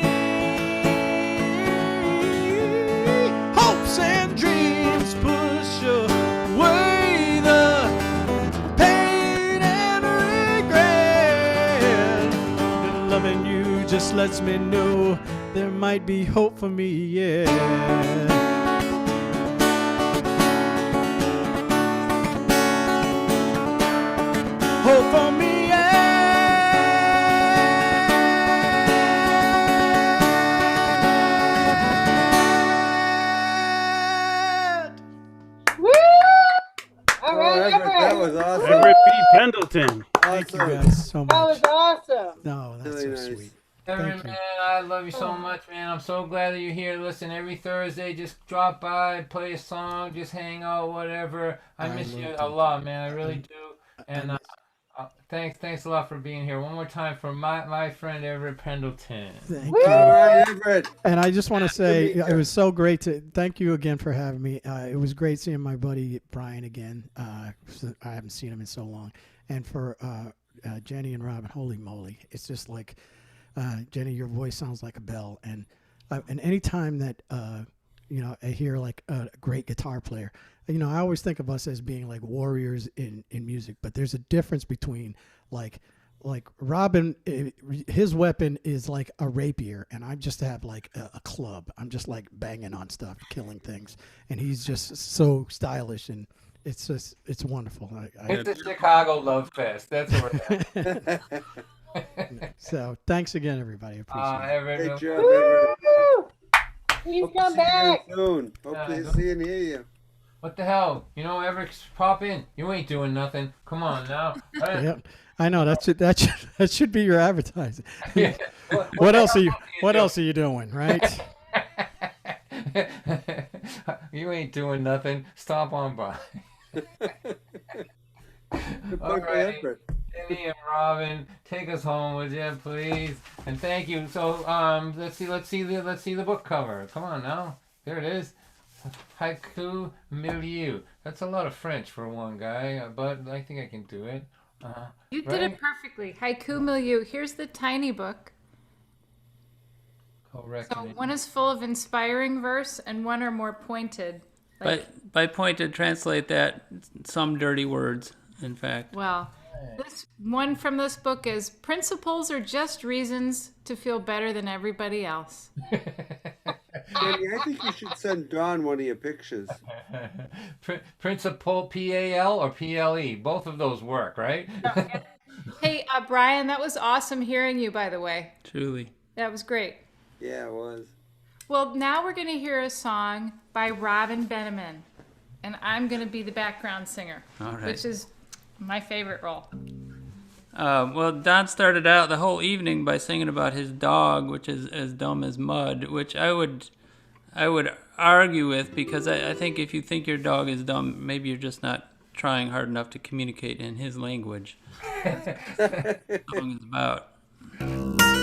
lets me know there might be hope for me, yeah. Hope for me, yeah. Woo! All right, Everett, that Everett. was awesome. Everett B. Pendleton. Thank you guys so much. That was awesome. No, that's Really so nice. sweet. Everett, Thank you. man, I love you so much, man. I'm so glad that you're here. Listen, every Thursday, just drop by, play a song, just hang out, whatever. I miss you a lot, man. I really do. And thanks a lot for being here. One more time for my friend Everett Pendleton. Thank All you. right, Everett. And I just want to say meet it you. was so great to thank you again for having me. It was great seeing my buddy Brian again. I haven't seen him in so long. And for Jenny and Robin, holy moly, it's just like Jenny, your voice sounds like a bell. And any time that I hear like a great guitar player, I always think of us as being like warriors in music. But there's a difference between like Robin, his weapon is like a rapier, and I just have like a club. I'm just like banging on stuff, killing things, and he's just so stylish, and it's wonderful. It's the Chicago Love Fest. That's what we're at. So thanks again, everybody. I appreciate it. Everett, Great job, Everett. Woo! Please Hope to come see you back. soon. Hope to see and hear you. what the hell? Everett, pop in. You ain't doing nothing. Come on now. Yeah, I know that should be your advertising. Yeah. What else are you doing, right? You ain't doing nothing. Stop on by. All right, Everett. Jenny and Robin, take us home, would you, please? And thank you. So, let's see the book cover. Come on now. There it is. Haiku Milieu. That's a lot of French for one guy, but I think I can do it. You did it perfectly. Haiku Milieu. Here's the tiny book. Correct. So one is full of inspiring verse and one are more pointed. Like, By pointed, translate that some dirty words, in fact. well, this one from this book is principles are just reasons to feel better than everybody else. Jenny, I think you should send Dawn one of your pictures. Principal PAL or PLE. Both of those work, right? Hey, Brian, that was awesome hearing you, by the way. Truly. That was great. Yeah, it was. Well, now we're going to hear a song by Robin Benneman, and I'm going to be the background singer, All right. which is my favorite role. Well, Don started out the whole evening by singing about his dog, which is as dumb as mud, which I would argue with, because I think if you think your dog is dumb, maybe you're just not trying hard enough to communicate in his language. That's what the song is about.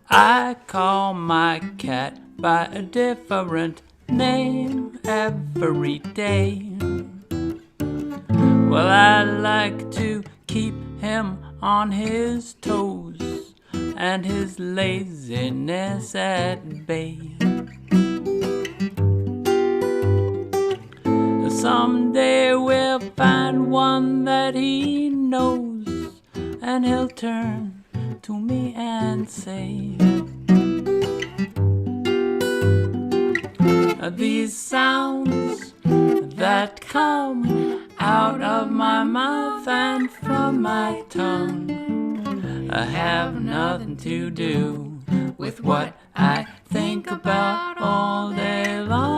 I call my cat by a different name every day. Well, I like to keep him on his toes and his laziness at bay. Someday we'll find one that he knows, and he'll turn to me and say, these sounds that come out of my mouth and from my tongue have nothing to do with what I think about all day long.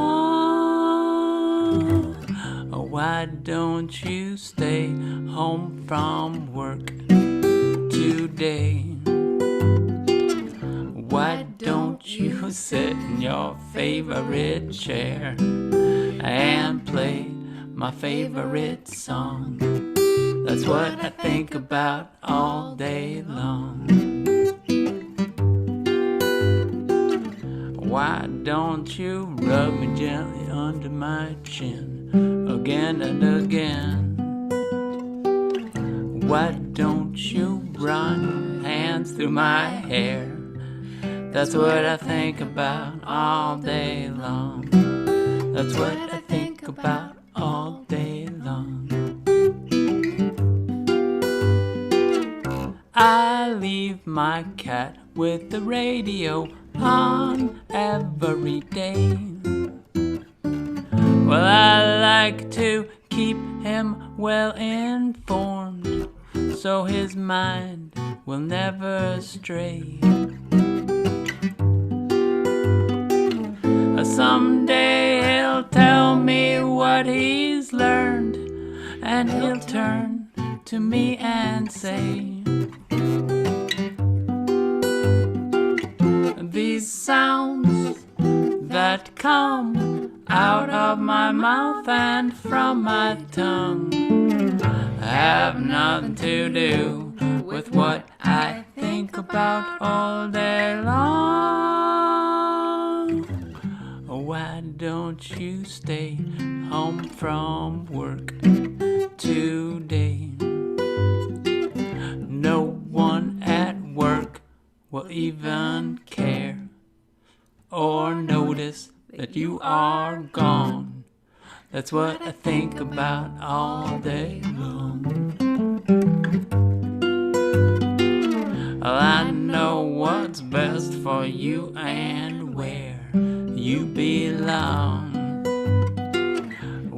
Why don't you stay home from work today? Why don't you sit in your favorite chair and play my favorite song? That's what I think about all day long. Why don't you rub me gently under my chin again and again? Why don't you run hands through my hair? That's what I think about all day long. That's what I think about all day long. I leave my cat with the radio on every day. Well, I like to keep him well informed, so his mind will never stray. Someday he'll tell me what he's learned, and he'll turn to me and say, these sounds that come out of my mouth and from my tongue have nothing to do with what I think about all day long. Why don't you stay home from work today? No one at work will even care or notice that you are gone. That's what I think about all day long. Well, I know what's best for you and where you belong.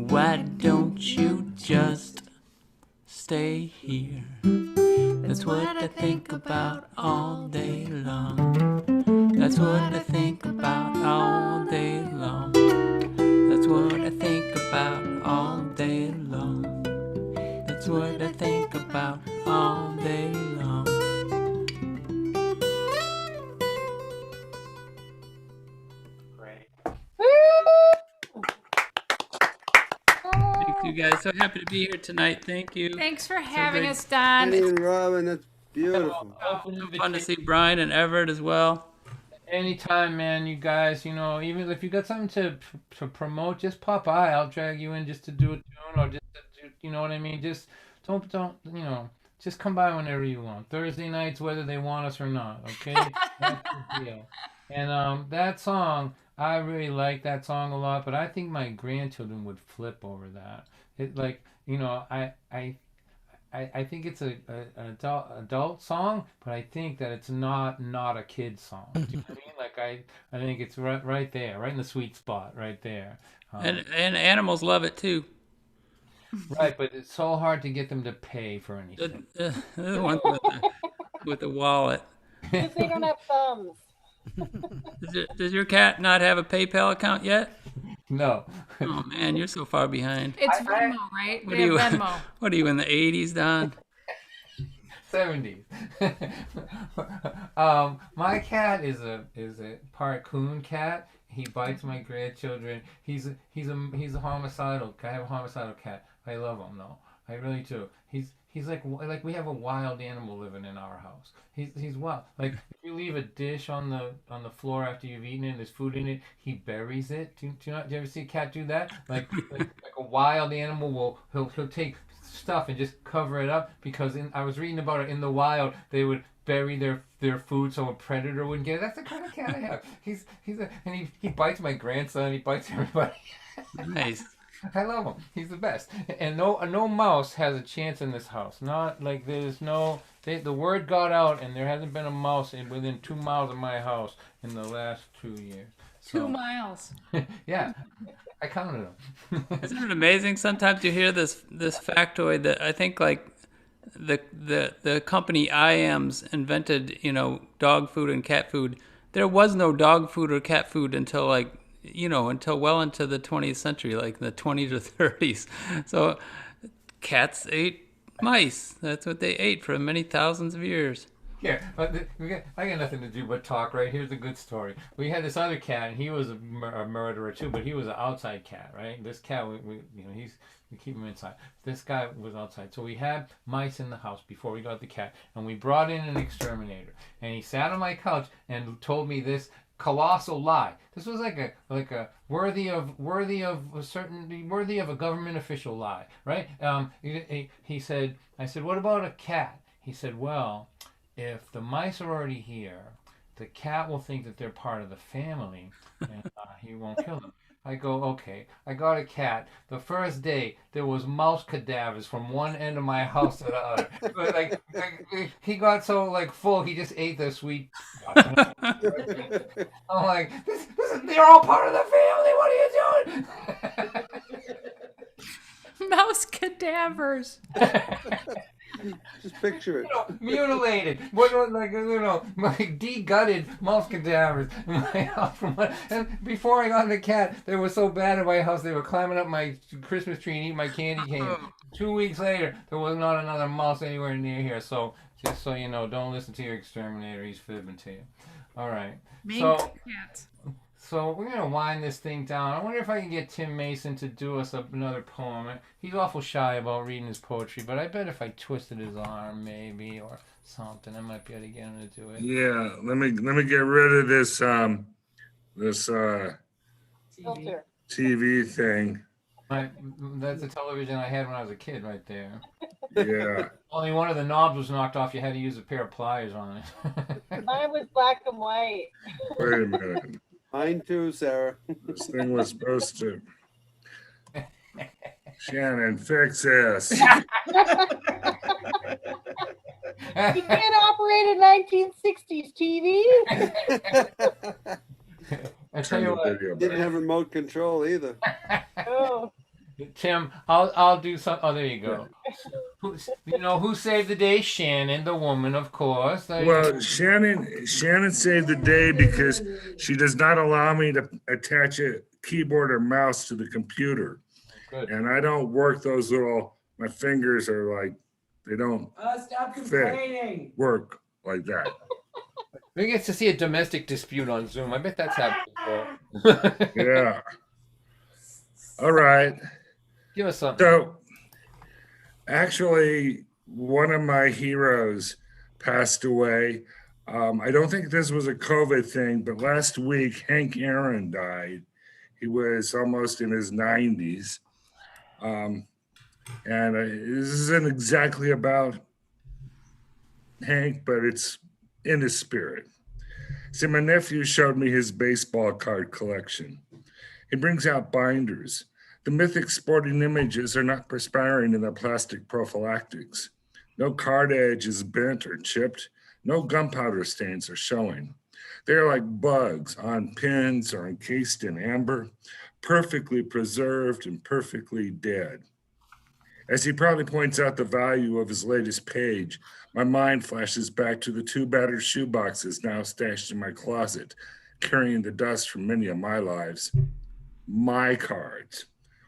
Why don't you just stay here? That's what I think about all day long. That's what I think about all day long. That's what I think about all day long. That's what I think about all day long. Thank you guys. So happy to be here tonight. Thank you. Thanks for So having great. us, Don. Penny and Robin, that's beautiful. Fun to see Brian and Everett as well. Anytime, man, you guys, you know, even if you got something to promote, just pop by. I'll drag you in just to do a tune or just to do, you know what I mean? Just don't, you know, just come by whenever you want. Thursday nights, whether they want us or not, okay? That's the deal. And that song, I really like that song a lot, but I think my grandchildren would flip over that. It like, you know, I think it's an adult song, but I think that it's not a kid's song. Do you know what I mean? Like I think it's right there, right in the sweet spot, right there. And animals love it too. Right, but it's so hard to get them to pay for anything. The one with the wallet. Because they don't have thumbs. Does your cat not have a PayPal account yet? No. Oh man, you're so far behind. It's Venmo, right? What They are have you? Venmo. What are you in the 80s, Don? 70s. My cat is a part coon cat. He bites my grandchildren. He's a homicidal. I have a homicidal cat. I love him though. I really do. He's like we have a wild animal living in our house. He's wild. Like if you leave a dish on the floor after you've eaten it and there's food in it, he buries it. Do you ever see a cat do that? Like a wild animal he'll take stuff and just cover it up because I was reading about it in the wild they would bury their food so a predator wouldn't get it. That's the kind of cat I have. He bites my grandson. He bites everybody. Nice. I love him. He's the best. And no mouse has a chance in this house. Not like there's no. The word got out, and there hasn't been a mouse within 2 miles of my house in the last 2 years. So, 2 miles. yeah, I counted them. Isn't it amazing? Sometimes you hear this factoid that I think like the company IAMS invented, you know, dog food and cat food. There was no dog food or cat food until like, you know, until well into the 20th century, like the 20s or 30s. So cats ate mice. That's what they ate for many thousands of years. Yeah, I got nothing to do but talk, right? Here's a good story. We had this other cat, and he was a murderer too, but he was an outside cat, right? This cat, we keep him inside. This guy was outside. So we had mice in the house before we got the cat, and we brought in an exterminator. And he sat on my couch and told me this colossal lie. This was like a worthy of a government official lie, right? He said, I said, what about a cat? He said, well, if the mice are already here, the cat will think that they're part of the family, and he won't kill them. I go, okay. I got a cat. The first day, there was mouse cadavers from one end of my house to the other. But he got so full, he just ate the sweet. I'm like, they're all part of the family. What are you doing? Mouse cadavers. Just picture it. Mutilated, de-gutted mouse cadavers in my house. And before I got the cat, they were so bad in my house, they were climbing up my Christmas tree and eating my candy cane. 2 weeks later, there was not another mouse anywhere near here. So just so you know, don't listen to your exterminator. He's fibbing to you. All right. Cat. So we're gonna wind this thing down. I wonder if I can get Tim Mason to do us another poem. He's awful shy about reading his poetry, but I bet if I twisted his arm, maybe, or something, I might be able to get him to do it. Yeah, let me get rid of this Filter. TV thing. That's the television I had when I was a kid, right there. Yeah. Only one of the knobs was knocked off. You had to use a pair of pliers on it. Mine was black and white. Wait a minute. Mine too, Sarah. This thing was supposed to. Shannon, fix this. You can't operate a 1960s TV. I tell you what, Didn't have remote control either. Oh. Tim, I'll do some. Oh, there you go. Who saved the day? Shannon, the woman, of course. Well, Shannon saved the day because she does not allow me to attach a keyboard or mouse to the computer. Good. And I don't work those little. My fingers are like they don't Stop complaining. work like that. We get to see a domestic dispute on Zoom. I bet that's happened before. Yeah. All right. Give us something. So, actually, one of my heroes passed away. I don't think this was a COVID thing, but last week, Hank Aaron died. He was almost in his 90s. And this isn't exactly about Hank, but it's in his spirit. See, my nephew showed me his baseball card collection. He brings out binders. The mythic sporting images are not perspiring in their plastic prophylactics. No card edge is bent or chipped. No gunpowder stains are showing. They are like bugs on pins or encased in amber, perfectly preserved and perfectly dead. As he proudly points out the value of his latest page, my mind flashes back to the 2 battered shoe boxes now stashed in my closet, carrying the dust from many of my lives. My cards.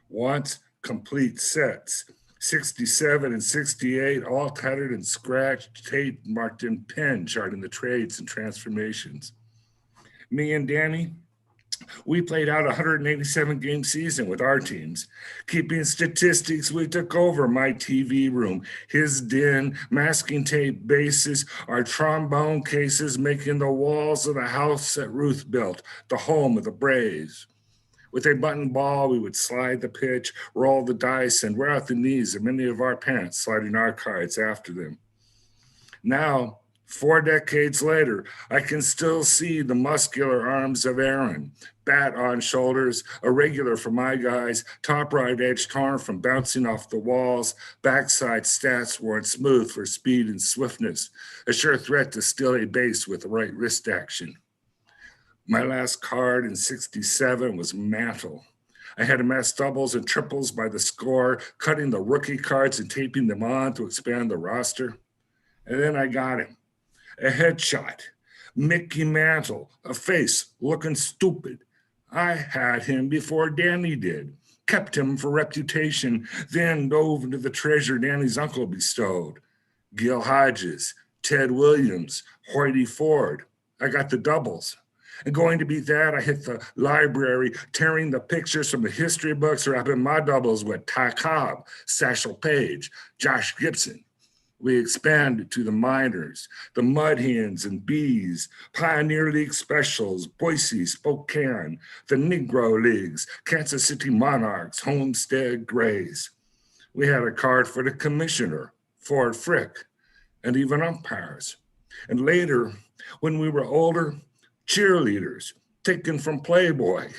Once complete sets, 67 and 68, all tattered and scratched, taped, marked in pen, charting the trades and transformations. Me and Danny, we played out a 187-game season with our teams. Keeping statistics, we took over my TV room, his den, masking tape bases, our trombone cases, making the walls of the house that Ruth built, the home of the Braves. With a button ball, we would slide the pitch, roll the dice, and wear out the knees of many of our parents, sliding our cards after them. Now, 4 decades later, I can still see the muscular arms of Aaron, bat on shoulders, irregular for my guys, top right edge torn from bouncing off the walls, backside stats worn smooth for speed and swiftness, a sure threat to steal a base with the right wrist action. My last card in 67 was Mantle. I had amassed doubles and triples by the score, cutting the rookie cards and taping them on to expand the roster. And then I got him. A headshot. Mickey Mantle, a face looking stupid. I had him before Danny did. Kept him for reputation, then dove into the treasure Danny's uncle bestowed. Gil Hodges, Ted Williams, Hoytie Ford. I got the doubles. And going to beat that, I hit the library, tearing the pictures from the history books, wrapping my doubles with Ty Cobb, Satchel Paige, Josh Gibson. We expanded to the minors, the Mud Hens and Bees, Pioneer League Specials, Boise, Spokane, the Negro Leagues, Kansas City Monarchs, Homestead Grays. We had a card for the commissioner, Ford Frick, and even umpires. And later, when we were older, cheerleaders taken from Playboy.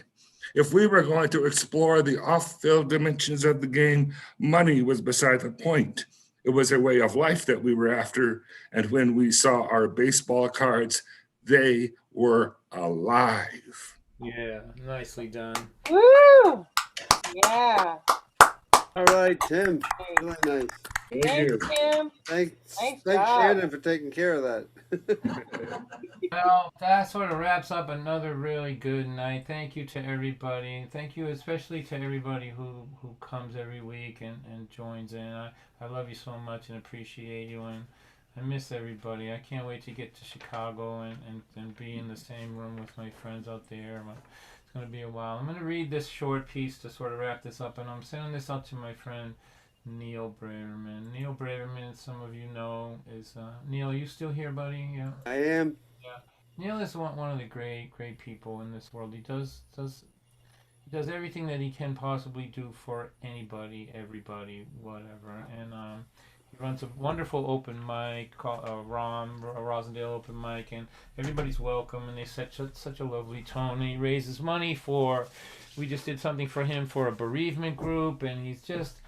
If we were going to explore the off-field dimensions of the game, money was beside the point. It was a way of life that we were after. And when we saw our baseball cards, they were alive. Yeah, nicely done. Woo! Yeah. All right, Tim. Really nice. Thanks, Tim. Thanks, Nice thanks job. Shannon, for taking care of that. Well, that sort of wraps up another really good night. Thank you to everybody. Thank you especially to everybody who comes every week and joins in. I love you so much and appreciate you, and I miss everybody. I can't wait to get to Chicago and be in the same room with my friends out there. It's going to be a while. I'm going to read this short piece to sort of wrap this up, and I'm sending this out to my friend Neil Braverman. Neil Braverman, some of you know, is Neil. You still here, buddy? Yeah. I am. Yeah. Neil is one of the great people in this world. He does everything that he can possibly do for anybody, everybody, whatever. And he runs a wonderful open mic called Rosendale Open Mic, and everybody's welcome. And they set such a lovely tone. And he raises money for. We just did something for him for a bereavement group, and he's just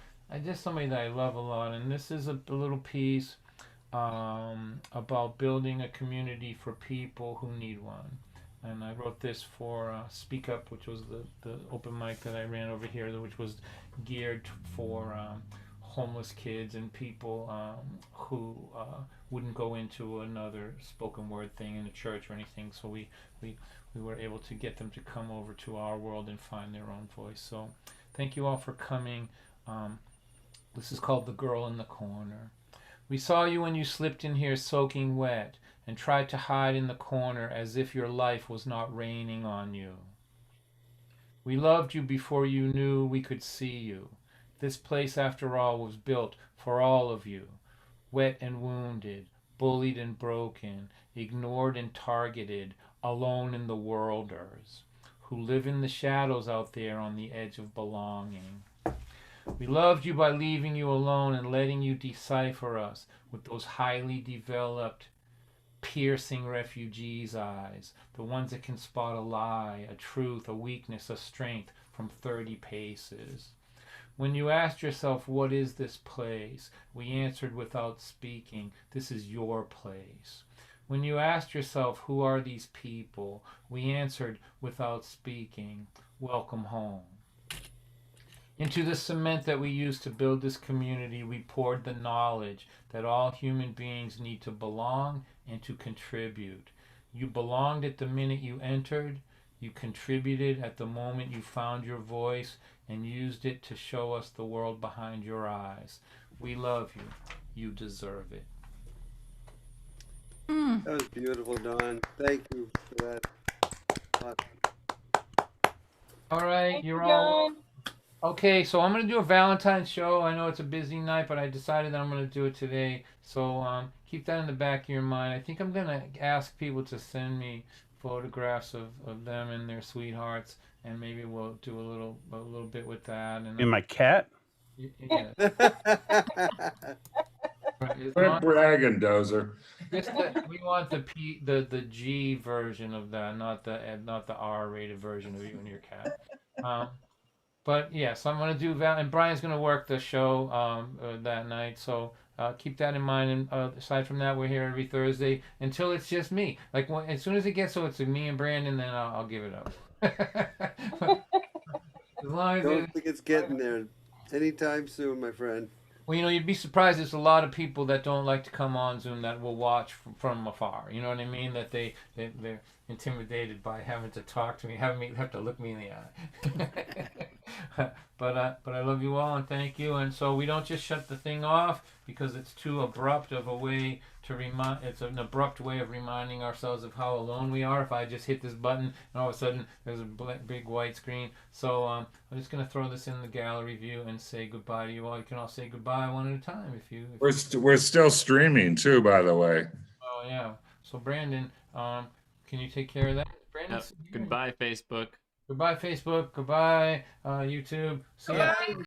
somebody that I love a lot. And this is a little piece about building a community for people who need one. And I wrote this for Speak Up, which was the open mic that I ran over here, which was geared for homeless kids and people who wouldn't go into another spoken word thing in a church or anything. So we were able to get them to come over to our world and find their own voice. So thank you all for coming. This is called The Girl in the Corner. We saw you when you slipped in here soaking wet and tried to hide in the corner as if your life was not raining on you. We loved you before you knew we could see you. This place, after all, was built for all of you. Wet and wounded, bullied and broken, ignored and targeted, alone in the worlders, who live in the shadows out there on the edge of belonging. We loved you by leaving you alone and letting you decipher us with those highly developed, piercing refugees' eyes, the ones that can spot a lie, a truth, a weakness, a strength from 30 paces. When you asked yourself, what is this place? We answered without speaking, this is your place. When you asked yourself, who are these people? We answered without speaking, welcome home. Into the cement that we used to build this community, we poured the knowledge that all human beings need to belong and to contribute. You belonged at the minute you entered, you contributed at the moment you found your voice and used it to show us the world behind your eyes. We love you. You deserve it. That was beautiful, Don. Thank you for that. All right, you're all... Okay, so I'm going to do a Valentine's show. I know it's a busy night, but I decided that I'm going to do it today. So keep that in the back of your mind. I think I'm going to ask people to send me photographs of them and their sweethearts, and maybe we'll do a little bit with that. And my cat? Yeah. Quit bragging, Dozer. We want the G version of that, not the R-rated version of you and your cat. But yeah, so I'm gonna do and Brian's gonna work the show that night. So keep that in mind. And aside from that, we're here every Thursday until it's just me. Like as soon as it gets so it's me and Brandon, then I'll give it up. As long as Don't think it's getting there anytime soon, my friend. Well, you'd be surprised. There's a lot of people that don't like to come on Zoom that will watch from afar. You know what I mean? That they're intimidated by having to talk to me, have to look me in the eye. But I love you all and thank you. And so we don't just shut the thing off because it's too abrupt of a way to remind. It's an abrupt way of reminding ourselves of how alone we are. If I just hit this button and all of a sudden there's a big white screen. So I'm just gonna throw this in the gallery view and say goodbye to you all. You can all say goodbye one at a time if you. We're still streaming too, by the way. Oh yeah. So Brandon, can you take care of that? Brandon. Goodbye, Facebook. Goodbye, Facebook. Goodbye, YouTube. See ya.